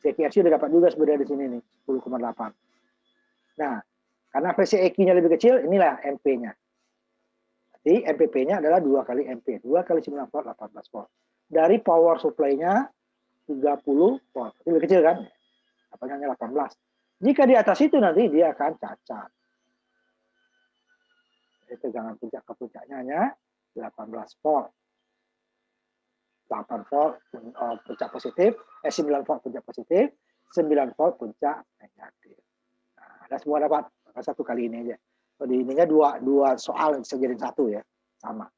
A: ICQ RC udah dapat juga sebenarnya di sini nih, 10,8. Nah, karena VCEQ-nya lebih kecil, inilah MP-nya. Jadi MPP-nya adalah 2 kali MP, 2 kali 9 volt, 18 volt. Dari power supply-nya 30 volt. Itu lebih kecil kan? Apanya 18. Jika di atas itu nanti dia akan cacat. Jadi tegangan puncak ke puncaknya hanya 18 volt. 8 volt puncak positif, 9 volt puncak positif, 9 volt puncak negatif. Nah, ada semua dapat satu kali ini aja. Di ininya dua soal bisa jadi satu ya, sama.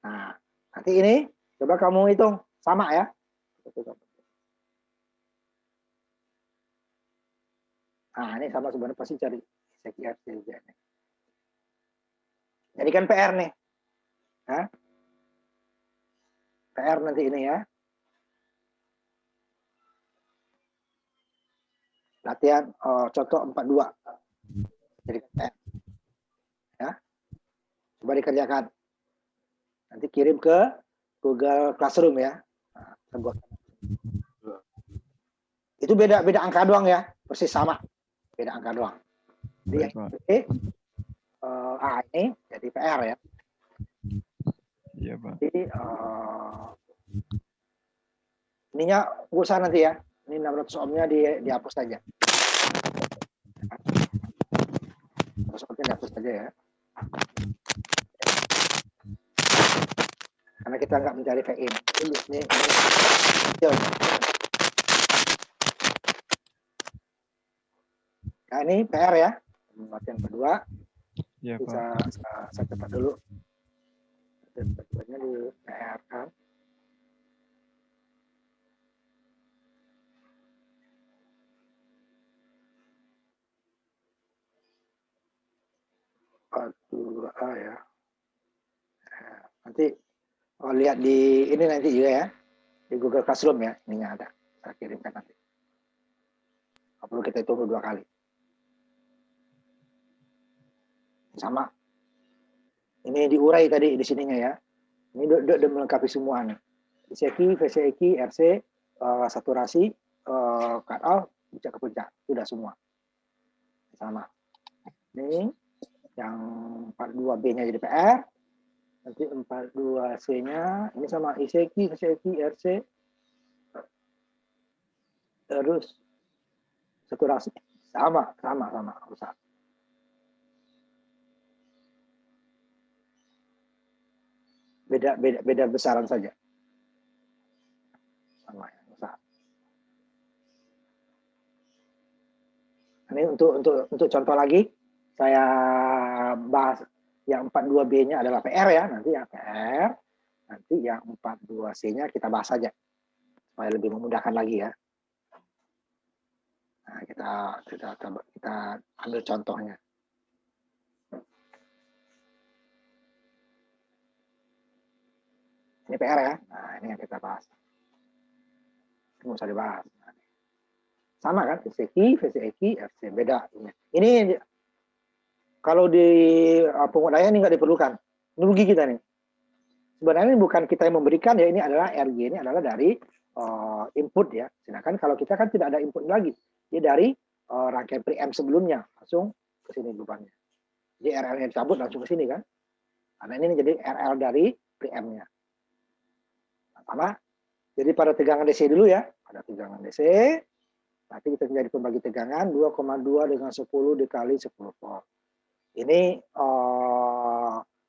A: Nah, nanti ini coba kamu hitung sama ya. Nah, ini sama sebenarnya pasti cari seki RC. Jadi kan PR nih. Hah? PR nanti ini ya. Latihan contoh 42. Jadi PR. Ya. Coba dikerjakan. Nanti kirim ke Google Classroom ya. Nah, itu beda angka doang ya, persis sama, beda angka doang. Jadi ini jadi PR ya.
B: Iya Pak.
A: Jadi ininya nggak usah nanti ya, ini 600 ohmnya dihapus saja. 600 ohmnya dihapus saja ya. Karena kita nggak mencari VIN. Ini nah ini PR ya, latihan kedua.
B: Ya,
A: Bisa saya cepat dulu. Dan keduanya di PR kan. Kedua ya. Nanti lihat di ini nanti juga ya, di Google Classroom ya, ininya ada. Saya kirimkan nanti. Nggak perlu kita tunggu 2 kali. Sama. Ini diurai tadi di sininya ya. Ini udah melengkapi semua nih. ISEKI, VCEKI, RC, saturasi, cut off, puncak ke puncak. Sudah semua. Sama. Ini yang 42B-nya jadi PR. Nanti 42C-nya ini sama ISEKI, VCEKI, RC. Terus saturasi sama. Rusak. Beda besaran saja. Sama ya, rusak. Ini untuk contoh lagi, saya bahas yang 42B-nya adalah PR ya, nanti yang PR, nanti yang 42C-nya kita bahas saja supaya lebih memudahkan lagi ya. Nah, kita ambil contohnya. Ini PR ya. Nah, ini yang kita bahas. Nggak usah dibahas. Sama kan, VCEKI, RC, beda. Ini kalau di pungut daya ini nggak diperlukan. Ini rugi kita nih. Sebenarnya ini bukan kita yang memberikan ya, ini adalah RG, ini adalah dari input ya. Sedangkan kalau kita kan tidak ada input lagi. Dia dari rangkaian preamp sebelumnya, langsung ke sini bebannya. Jadi RL-nya dicabut langsung ke sini kan. Karena ini jadi RL dari preamp-nya. Sama. Jadi pada tegangan DC dulu ya. Pada tegangan DC, nanti kita menjadi pembagi tegangan 2,2 dengan 10 dikali 10 volt. Ini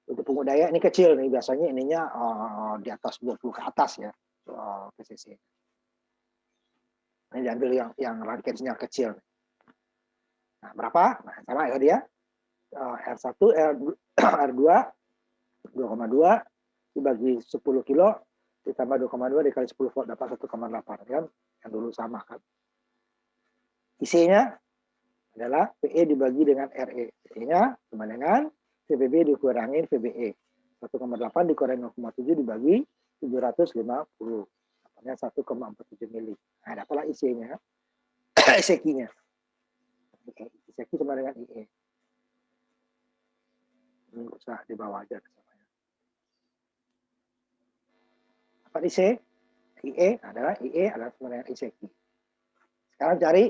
A: untuk pungut daya ini kecil nih, biasanya ininya di atas 20 ke atas ya, PCC. Ini diambil yang rangkaian sinyal kecil. Nah, berapa? Nah, sama ya dia. R1, R2, 2,2 dibagi 10 kilo, ditambah 2,2 dikali 10 volt, dapat 1,8 kan? Yang dulu sama kan. IC-nya adalah PE dibagi dengan RE. PE-nya sama dengan VBB dikurangi VBE. 1,8 dikurangi 0,7 dibagi 750. Dapatnya 1,47 mili. Nah, dapatlah IC-nya. ISEKI-nya. ISEKI sama dengan IE. Ini usah di bawah aja. Dapat IC, IE adalah sama dengan ISEKI. Sekarang cari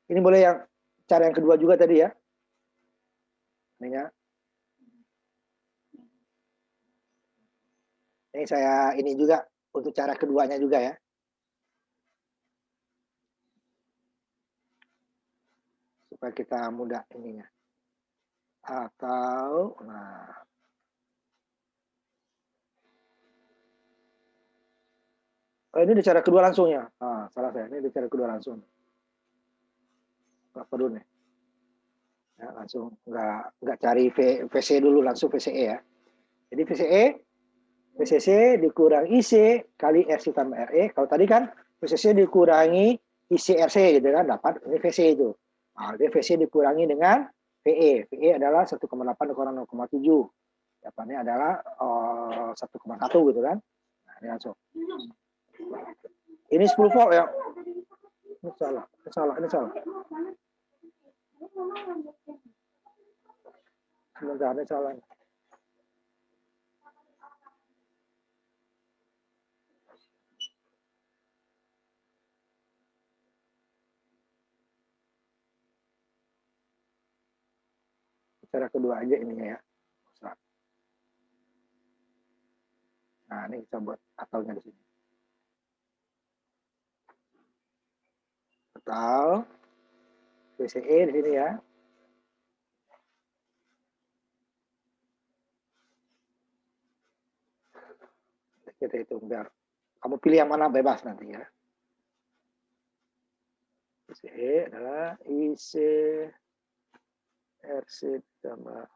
A: ini boleh yang cara yang kedua juga tadi ya. Ini saya ini juga untuk cara keduanya juga ya. Supaya kita mudah ininya. Atau nah ini di cara kedua langsung ya. Nah, salah saya, ini di cara kedua langsung. Nggak perlu nih. Ya, langsung nggak cari VC dulu, langsung VCE ya. Jadi VCE, VCC dikurangi IC kali RC tambah RE. Kalau tadi kan VCC dikurangi IC-RC gitu kan, dapat ini VC itu. Nah, jadi VC dikurangi dengan VE. VE adalah 1,8 kurang 0,7. Dapatnya adalah 1,1 gitu kan. Nah, ini langsung. Ini 10 volt ya. Ini salah, ini salah, ini salah. Sebentar, ini salah. Cara kedua aja ininya ya. Nah, ini kita buat atalnya di sini. Atal VCE di sini ya. Kita hitung biar kamu pilih yang mana, bebas nanti ya. VCE adalah IC RC tambah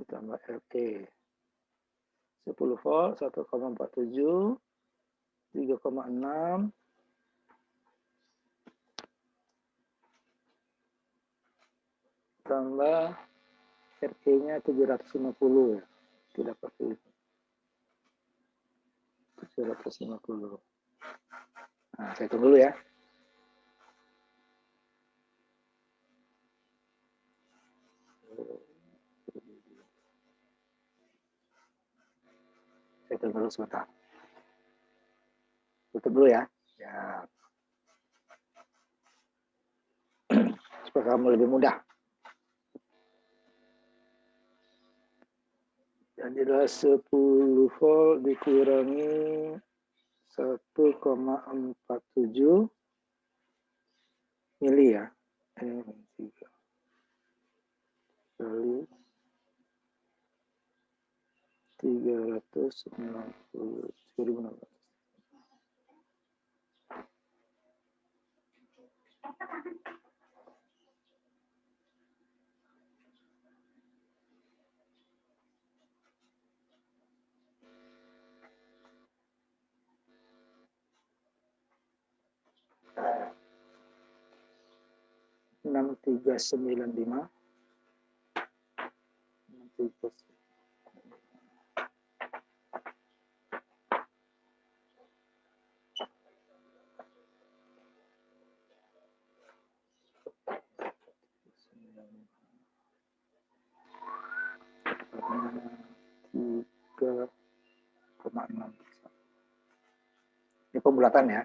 A: tambah RE 10 volt 1,47 3,6 tambah RE-nya 750 ya. Tidak pakai itu. 750. Nah, saya hitung dulu ya. Saya hitung dulu sebentar. Tutup dulu ya. Ya. Supaya kamu lebih mudah. Jadi adalah 10 volt dikurangi 1,47 mili ya. Ini 3 kali 390. Enam tiga sembilan lima 3,6. Ini pembulatan ya.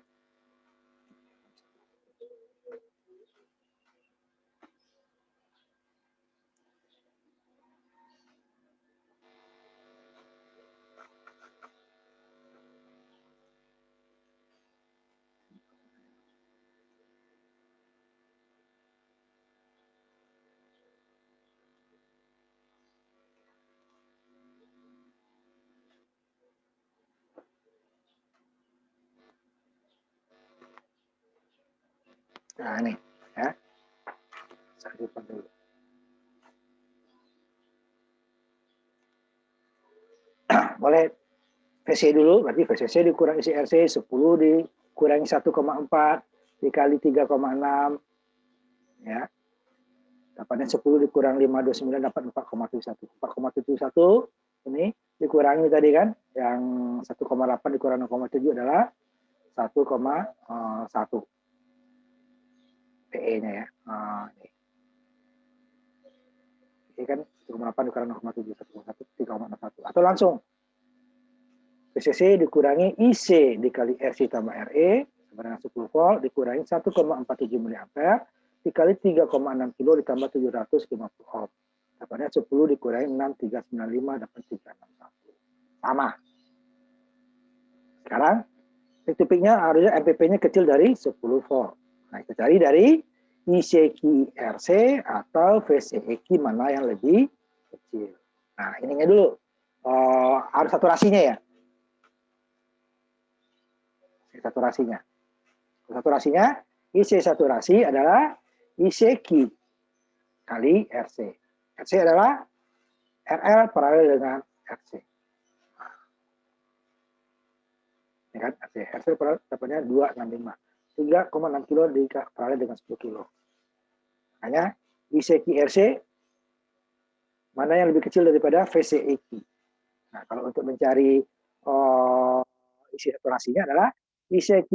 A: Nah, ini ya. Saya simpan dulu. Boleh VC dulu, berarti VCC dikurangi IC-RC 10 dikurangi 1,4 dikali 3,6 ya. Dapatnya 10 dikurang 529 dapat 4,71. 4,71 ini dikurangi tadi kan, yang 1,8 dikurang 0,7 adalah 1,1 PE-nya ya. Nah, ini kan 1,8 dikurang 0,7 3,61. Atau langsung VCC dikurangi IC dikali RC tambah RE sama dengan 10 volt dikurangi 1,47 mA dikali 3,6 kilo ditambah 750 ohm. Dapatnya 10 dikurangi 6,395 dapat 361. Sama. Sekarang Peak to peaknya harusnya MPP-nya kecil dari 10 volt. Nah, kita cari dari ICQ RC atau VCEQ mana yang lebih kecil. Nah, ininya dulu. Harus saturasinya ya. Saturasinya. Saturasinya, IC saturasi adalah ICQ kali RC. RC adalah RL paralel dengan RC. Ya kan? RC dapatnya 265. 3,6 kilo paralel dengan 10 kilo. Makanya ICQ RC mana yang lebih kecil daripada VCEQ. Nah, kalau untuk mencari isi saturasinya adalah ICQ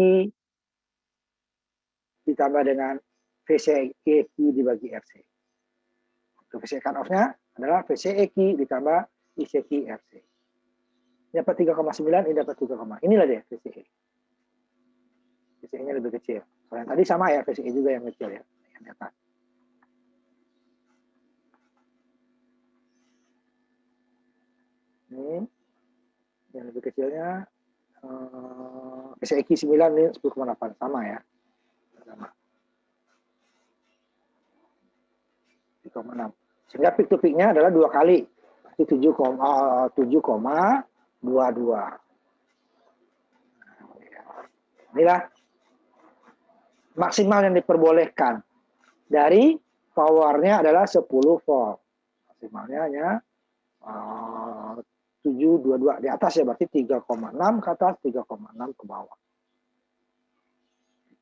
A: ditambah dengan VCEQ dibagi RC. Untuk VCE cut-off-nya adalah VCEQ ditambah ICQ RC. Ini dapat 3,9, ini dapat 3, inilah dia VCE. VCE-nya lebih kecil. Soalnya tadi sama ya, VCE juga yang kecil ya. Yang di atas. Ini yang lebih kecilnya VCEQ 9 ini 10,8 sama ya. Sama. 3,6. Sehingga peak to peak-nya adalah 2 kali. Berarti 7,22. Inilah maksimal yang diperbolehkan. Dari powernya adalah 10 volt. Maksimalnya hanya 722 di atas ya, berarti 3,6 ke atas, 3,6 ke bawah.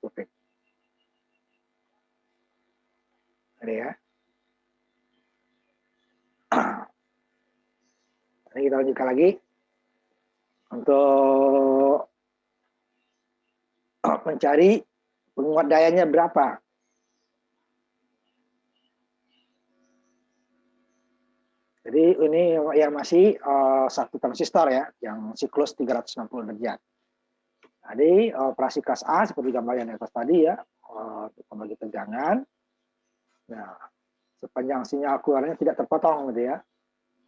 A: Oke. Ini ya. Ini kita lanjutkan lagi. Untuk mencari penguat dayanya berapa. Jadi ini yang masih satu transistor ya, yang siklus 360 derajat. Jadi operasi kelas A seperti gambar yang di atas tadi ya, untuk membagi tegangan. Nah, sepanjang sinyal keluarnya tidak terpotong gitu ya.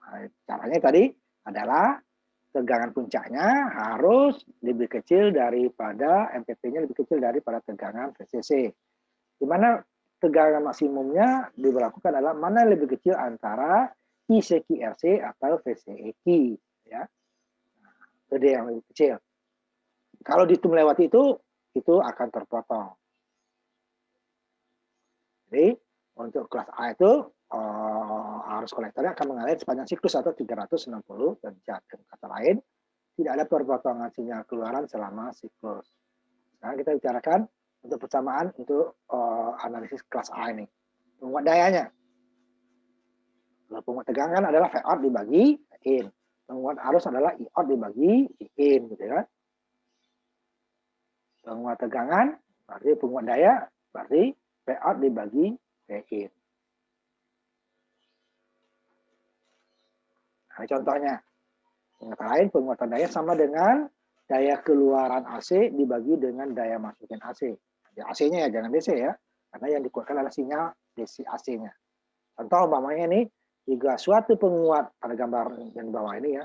A: Nah, caranya tadi adalah tegangan puncaknya harus lebih kecil daripada MPP-nya lebih kecil daripada tegangan VCC. Di mana tegangan maksimumnya diberlakukan adalah mana yang lebih kecil antara ICQ RC atau VCEQ ya. Itu yang lebih kecil. Kalau itu melewati itu akan terpotong. Jadi untuk kelas A itu arus kolektornya akan mengalir sepanjang siklus atau 360 derajat. Dengan kata lain, tidak ada perpotongan sinyal keluaran selama siklus. Sekarang kita bicarakan untuk persamaan untuk analisis kelas A ini. Penguat dayanya. Penguat tegangan adalah V out dibagi in. Penguat arus adalah I out dibagi in, gitu ya. Penguat tegangan berarti penguat daya berarti V out dibagi V in. Nah, contohnya, kata lain penguatan daya sama dengan daya keluaran AC dibagi dengan daya masukin AC. Ya, AC-nya ya, jangan DC ya, karena yang dikuatkan adalah sinyal DC AC-nya. Contoh umpamanya ini, jika suatu penguat pada gambar yang di bawah ini ya,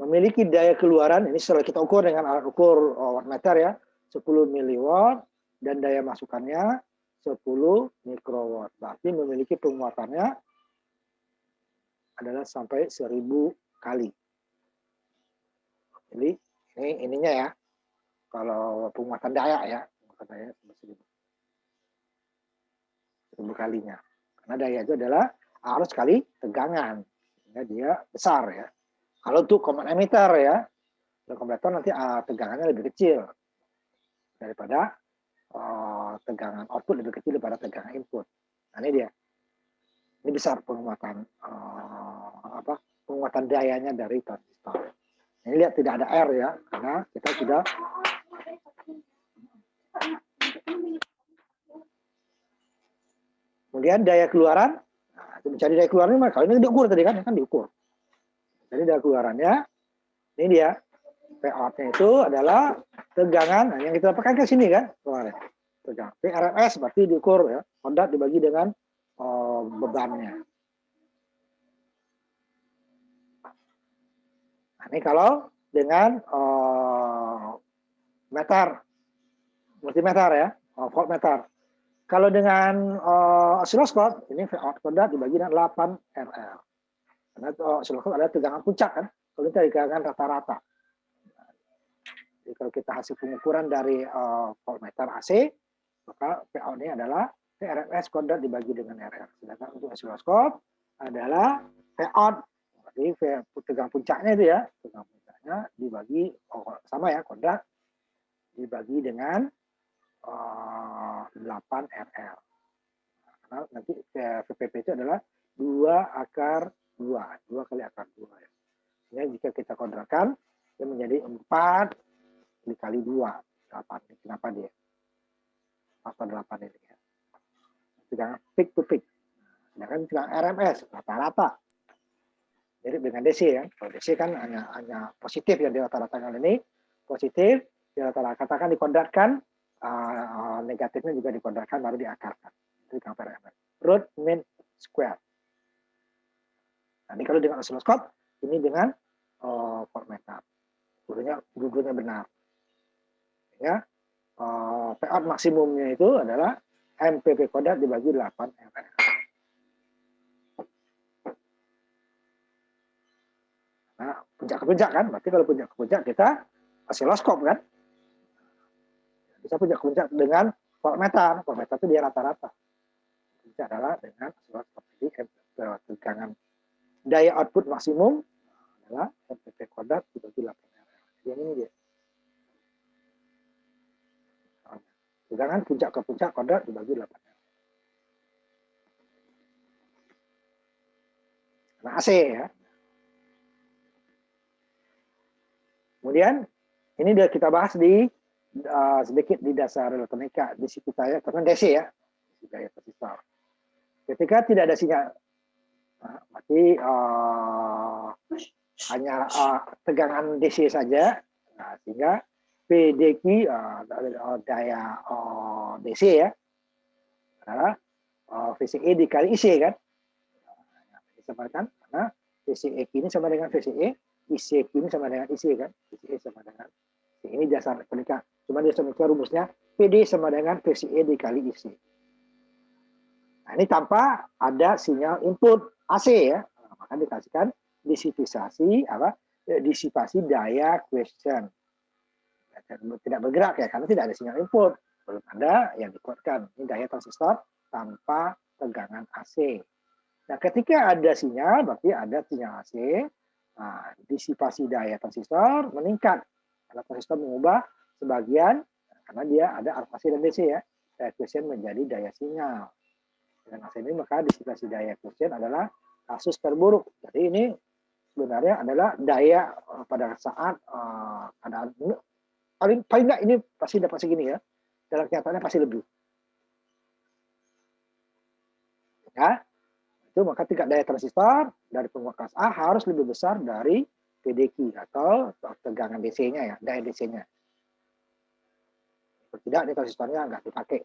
A: memiliki daya keluaran, ini setelah kita ukur dengan alat ukur wattmeter ya, 10 miliwatt dan daya masukannya 10 mikrowatt. Berarti memiliki penguatannya adalah sampai 1000 kali. Jadi ini ininya ya. Kalau penguatan daya ya, penguatan daya 1000 kalinya. Karena daya itu adalah arus kali tegangan. Sehingga dia besar ya. Kalau untuk common emitter ya, konverter nanti tegangannya lebih kecil daripada tegangan output lebih kecil daripada tegangan input. Nah ini dia. Ini besar penguatan penguatan dayanya dari transistor. Ini lihat tidak ada R ya, karena kita sudah kemudian daya keluaran. Nah, mencari daya keluaran ini kalau ini diukur tadi kan diukur. Jadi daya keluarannya ini dia. V out-nya itu adalah tegangan yang kita pakai ke sini kan kemarin. Tegangan. PRMS berarti diukur ya, kodrat dibagi dengan bebannya. Nah, ini kalau dengan multimeter ya, voltmeter. Kalau dengan oscilloscope, ini Vout kodrat dibagi dengan 8 RL. Karena oscilloscope ada tegangan puncak kan, kalau ini tegangan rata-rata. Jadi kalau kita hasil pengukuran dari voltmeter AC, maka Vout ini adalah VRMS kodrat dibagi dengan RL. Sedangkan untuk oscilloscope adalah Vout, jadi tegangan puncaknya itu ya, tegangan puncaknya dibagi sama ya kodrat dibagi dengan 8 RL. Karena nanti VPP itu adalah 2/2, 2 kali akar 2 ya. Sehingga jika kita kodratkan, dia menjadi 4 dikali 2, 8. Kenapa dia? Faktor 8 ini ya. Tegangan peak to peak. Sedangkan tegangan RMS, rata-rata. Jadi dengan DC ya. Kalau DC kan hanya positif yang di rata-rata ini. Positif, di rata-rata katakan dikodratkan, negatifnya juga dikodratkan baru diakarkan. Itu RMS. Root mean square. Nah, ini kalau dengan oscilloscope, ini dengan voltmeter. Dua-duanya benar. Ya, Vout maksimumnya itu adalah MPP kodrat dibagi 8 RL. Nah, puncak ke puncak kan, berarti kalau puncak ke puncak kita oscilloscope kan. Bisa puncak ke puncak dengan voltmeter. Voltmeter itu dia rata-rata. Puncak adalah dengan oscilloscope. Jadi tegangan daya output maksimum adalah MPP kodrat dibagi 8 RL. Yang ini dia. Tegangan puncak ke puncak kodrat dibagi 8 RL. Nah, AC ya. Kemudian ini dia kita bahas di sedikit di dasar elektronika di situ saya karena DC ya, daya transistor. Ketika tidak ada sinyal, berarti hanya tegangan DC saja, nah, sehingga PDQ daya DC ya adalah VCE dikali IC kan, disamakan karena VCE ini sama dengan VCE, IC ini sama dengan IC kan, VCE sama dengan ini dasar elektronika. Cuma dia semua rumusnya PD sama dengan VCE dikali IC. Nah, ini tanpa ada sinyal input AC ya, maka dikasihkan disipasi daya quiescent. Tidak bergerak ya karena tidak ada sinyal input, belum ada yang dikuatkan. Ini daya transistor tanpa tegangan AC. Nah, ketika ada sinyal berarti ada sinyal AC. Nah, disipasi daya transistor meningkat karena transistor mengubah sebagian karena dia ada alfa C dan DC ya. Daya quiescent menjadi daya sinyal. Dengan AC ini maka disipasi daya quiescent adalah kasus terburuk. Jadi ini sebenarnya adalah daya pada saat keadaan paling nggak ini pasti dapat segini ya. Dalam kenyataannya pasti lebih. Ya, itu maka tingkat daya transistor dari penguat kelas A harus lebih besar dari PDQ atau tegangan DC-nya ya, daya DC-nya. Kalau tidak, ini transistornya nggak dipakai.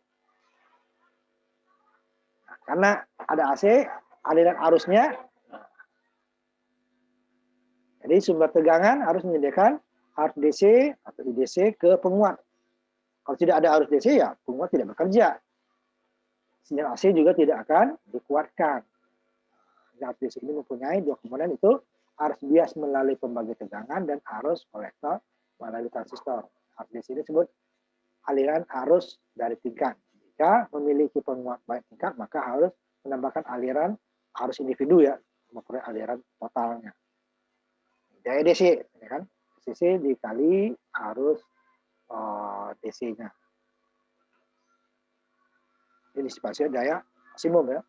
A: Nah, karena ada AC, aliran arusnya, jadi sumber tegangan harus menyediakan arus DC atau IDC ke penguat. Kalau tidak ada arus DC ya penguat tidak bekerja. Sinyal AC juga tidak akan dikuatkan. Arus DC ini mempunyai dua komponen itu arus bias melalui pembagi tegangan dan arus kolektor melalui transistor. Arus DC ini disebut aliran arus dari tingkat. Jika memiliki penguat banyak tingkat maka harus menambahkan aliran arus individu ya, mengukur aliran totalnya. Daya DC, ya kan? DC dikali arus DC-nya. Ini disipasi daya maksimum ya.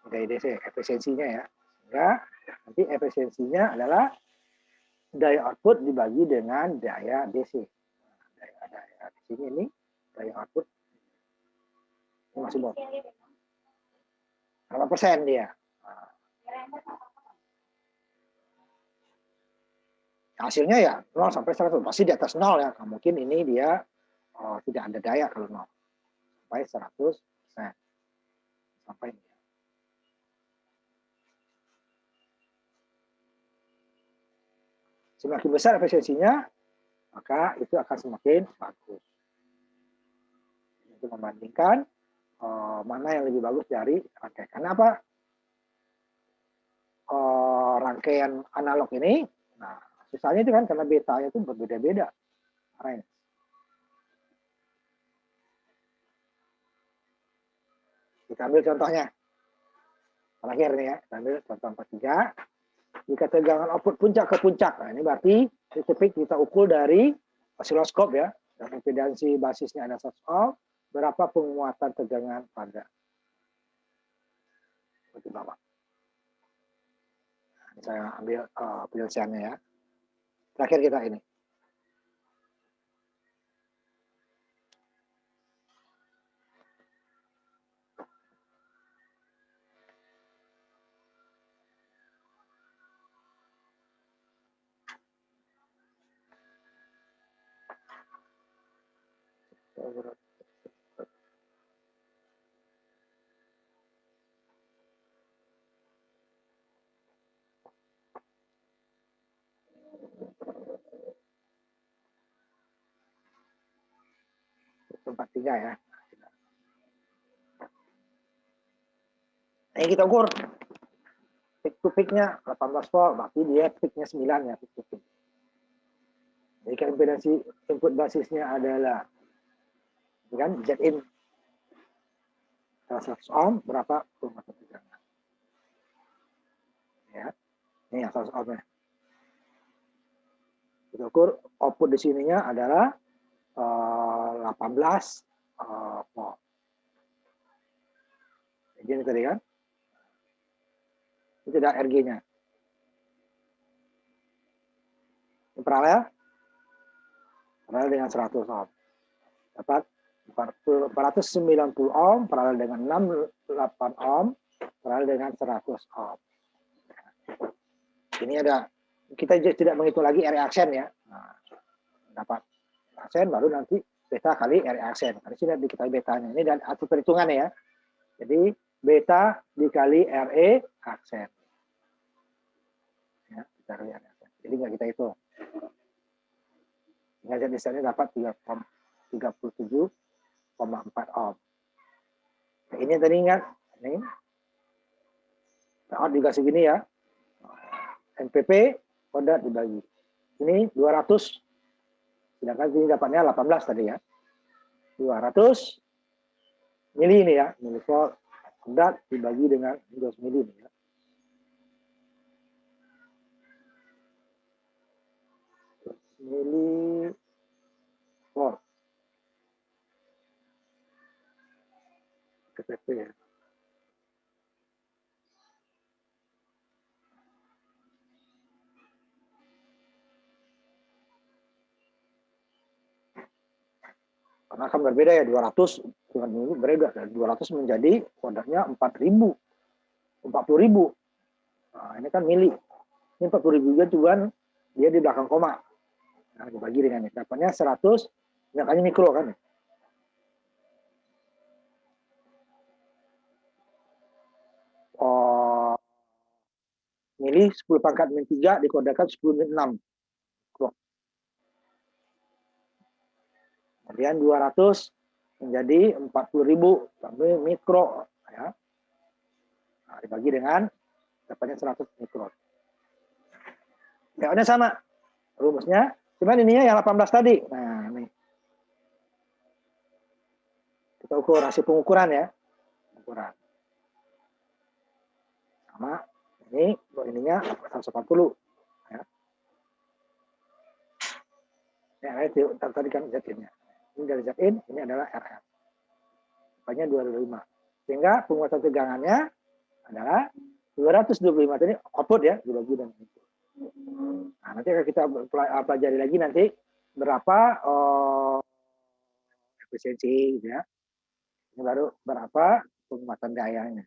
A: Daya DC, efisiensinya ya. Sehingga nanti efisiensinya adalah daya output dibagi dengan daya DC. Daya di sini ini daya output ini maksimum. Berapa persen dia? Hasilnya ya 0 sampai 100. Pasti di atas 0 ya. Mungkin ini dia tidak ada daya kalau 0. Sampai 100%. Sampai ini. Semakin besar efisiensinya, maka itu akan semakin bagus. Itu membandingkan mana yang lebih bagus dari rangkaian. Karena apa? Rangkaian analog ini, nah susahnya itu kan karena betanya itu berbeda-beda. Kita ambil contohnya. Terakhir nih ya, kita ambil contoh 43. Jika tegangan output puncak ke puncak, nah ini berarti titik kita ukur dari osiloskop ya, dan impedansi basisnya ada 100 ohm, berapa penguatan tegangan pada seperti bawah. Nah, ini saya ambil penyelesaiannya ya. Terakhir kita ini. Tempat 3 ya. Nah, kita ukur peak to peak-nya 18 volt, berarti dia peak-nya 9 ya, peak to peak. Jika impedansi input basisnya adalah kan Zin 100 ohm, berapa penguatan tegangan? Ya, ini yang 100 ohm-nya. Kita ukur output di sininya adalah 18 volt. Jadi ini tadi kan, itu ada RG-nya. Paralel dengan 100 ohm. Dapat 490 ohm, paralel dengan 68 ohm, paralel dengan 100 ohm. Ini ada, kita tidak menghitung lagi area aksen ya. Nah, dapat aksen baru nanti beta kali area aksen. Di sini diketahui betanya. Ini dan atur perhitungannya ya. Jadi beta dikali RE aksen. Ya, kita kali RE aksen. Jadi nggak kita hitung. Ngajar di sana dapat 37,4 ohm. Nah, ini tadi ingat, ini out juga segini ya. NPP kodrat dibagi. Ini 200, sedangkan ini dapatnya 18 tadi ya. 200 mili ini ya, milivolt kodrat dibagi dengan 12 mili ini ya. Mili volt. KPP ya. Karena akan berbeda ya 200 dengan ini berbeda. 200 menjadi kodratnya 4000, 40.000. Nah, ini kan mili. Ini 40.000 juga dia di belakang koma. Nah, dibagi dengan ini. Dapatnya 100, makanya mikro kan. Mili 10 pangkat min 3 dikodakan 10 min 6. Kemudian 200 menjadi 40.000 sampai mikro ya. Nah, dibagi dengan dapatnya 100 mikro. PO-nya sama rumusnya, cuman ininya yang 18 tadi. Nah, ini kita ukur hasil pengukuran ya. Pengukuran. Sama ini ininya 140 ya. Ini tadi kan Zin-nya. Ini dari Zin, ini adalah RF. Dapatnya 225. Sehingga penguatan tegangannya adalah 225 tadi output ya, dibagi dengan itu. Nah, nanti akan kita pelajari lagi nanti berapa efisiensi gitu ya. Ini baru berapa penguatan dayanya.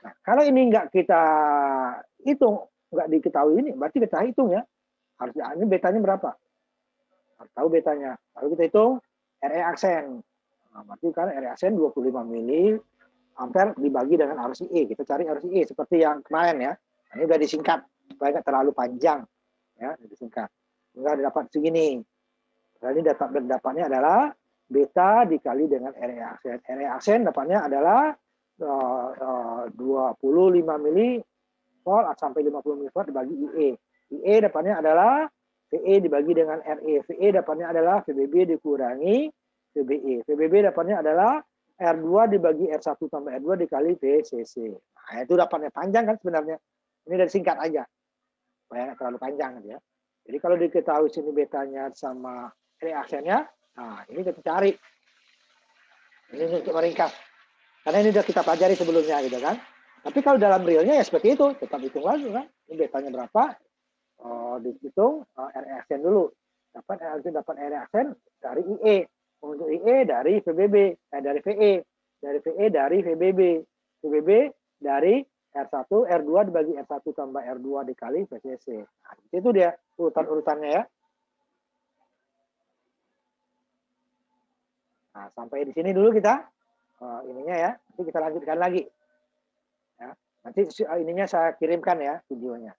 A: Nah, kalau ini nggak kita hitung, nggak diketahui ini, berarti kita hitung ya. Harus ini betanya berapa? Harus tahu betanya. Lalu kita hitung RE aksen. Nah, berarti kan RE aksen 25 mili ampere dibagi dengan arus IE. Kita cari arus IE seperti yang kemarin ya. Nah, ini udah disingkat. supaya nggak terlalu panjang, ya, disingkat. Enggak dapat segini. Jadi dapatnya adalah beta dikali dengan RE aksen. RE aksen dapatnya adalah 25 milivolt sampai 50 milivolt dibagi IE. IE dapatnya adalah VE dibagi dengan RE. VE dapatnya adalah VBB dikurangi VBE. VBB dapatnya adalah R2 dibagi R1 tambah R2 dikali VCC. Nah, itu dapatnya panjang kan sebenarnya. Ini dari singkat aja. Supaya nggak terlalu panjang ya. Jadi kalau diketahui sini betanya sama reaksennya, nah ini kita cari. Ini untuk meringkas. Karena ini sudah kita pelajari sebelumnya gitu kan. Tapi kalau dalam realnya ya seperti itu, tetap hitung lagi kan. Ini betanya berapa? Dihitung reaksen dulu. Dapat reaksen dari IE. Untuk IE dari VBB, dari VE. Dari VE dari VBB. VBB dari R1, R2 dibagi R1 tambah R2 dikali VCC. Nah, itu dia urutan-urutannya ya. Nah, sampai di sini dulu kita ininya ya. Nanti kita lanjutkan lagi. Ya. Nanti ininya saya kirimkan ya videonya.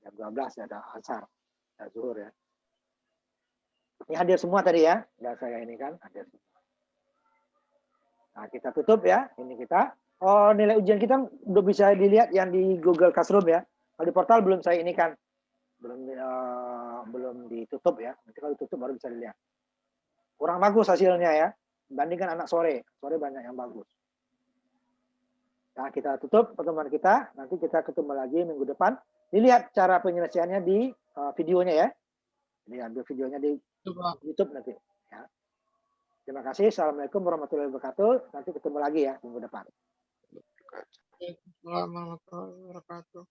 A: Jam 12 ada asar, ada zuhur ya. Ini hadir semua tadi ya. Dan saya ini kan hadir semua. Nah, kita tutup ya. Ini kita. Oh, nilai ujian kita udah bisa dilihat yang di Google Classroom ya. Kalau di portal belum saya ini kan. Belum ditutup ya. Nanti kalau ditutup baru bisa dilihat. Kurang bagus hasilnya ya. Bandingkan anak sore. Sore banyak yang bagus. Nah, kita tutup pertemuan kita. Nanti kita ketemu lagi minggu depan. Dilihat cara penyelesaiannya di videonya ya. Jadi ambil videonya di YouTube nanti. Ya. Terima kasih. Assalamualaikum warahmatullahi wabarakatuh. Nanti ketemu lagi ya minggu depan.
C: Waalaikumsalam warahmatullahi wabarakatuh.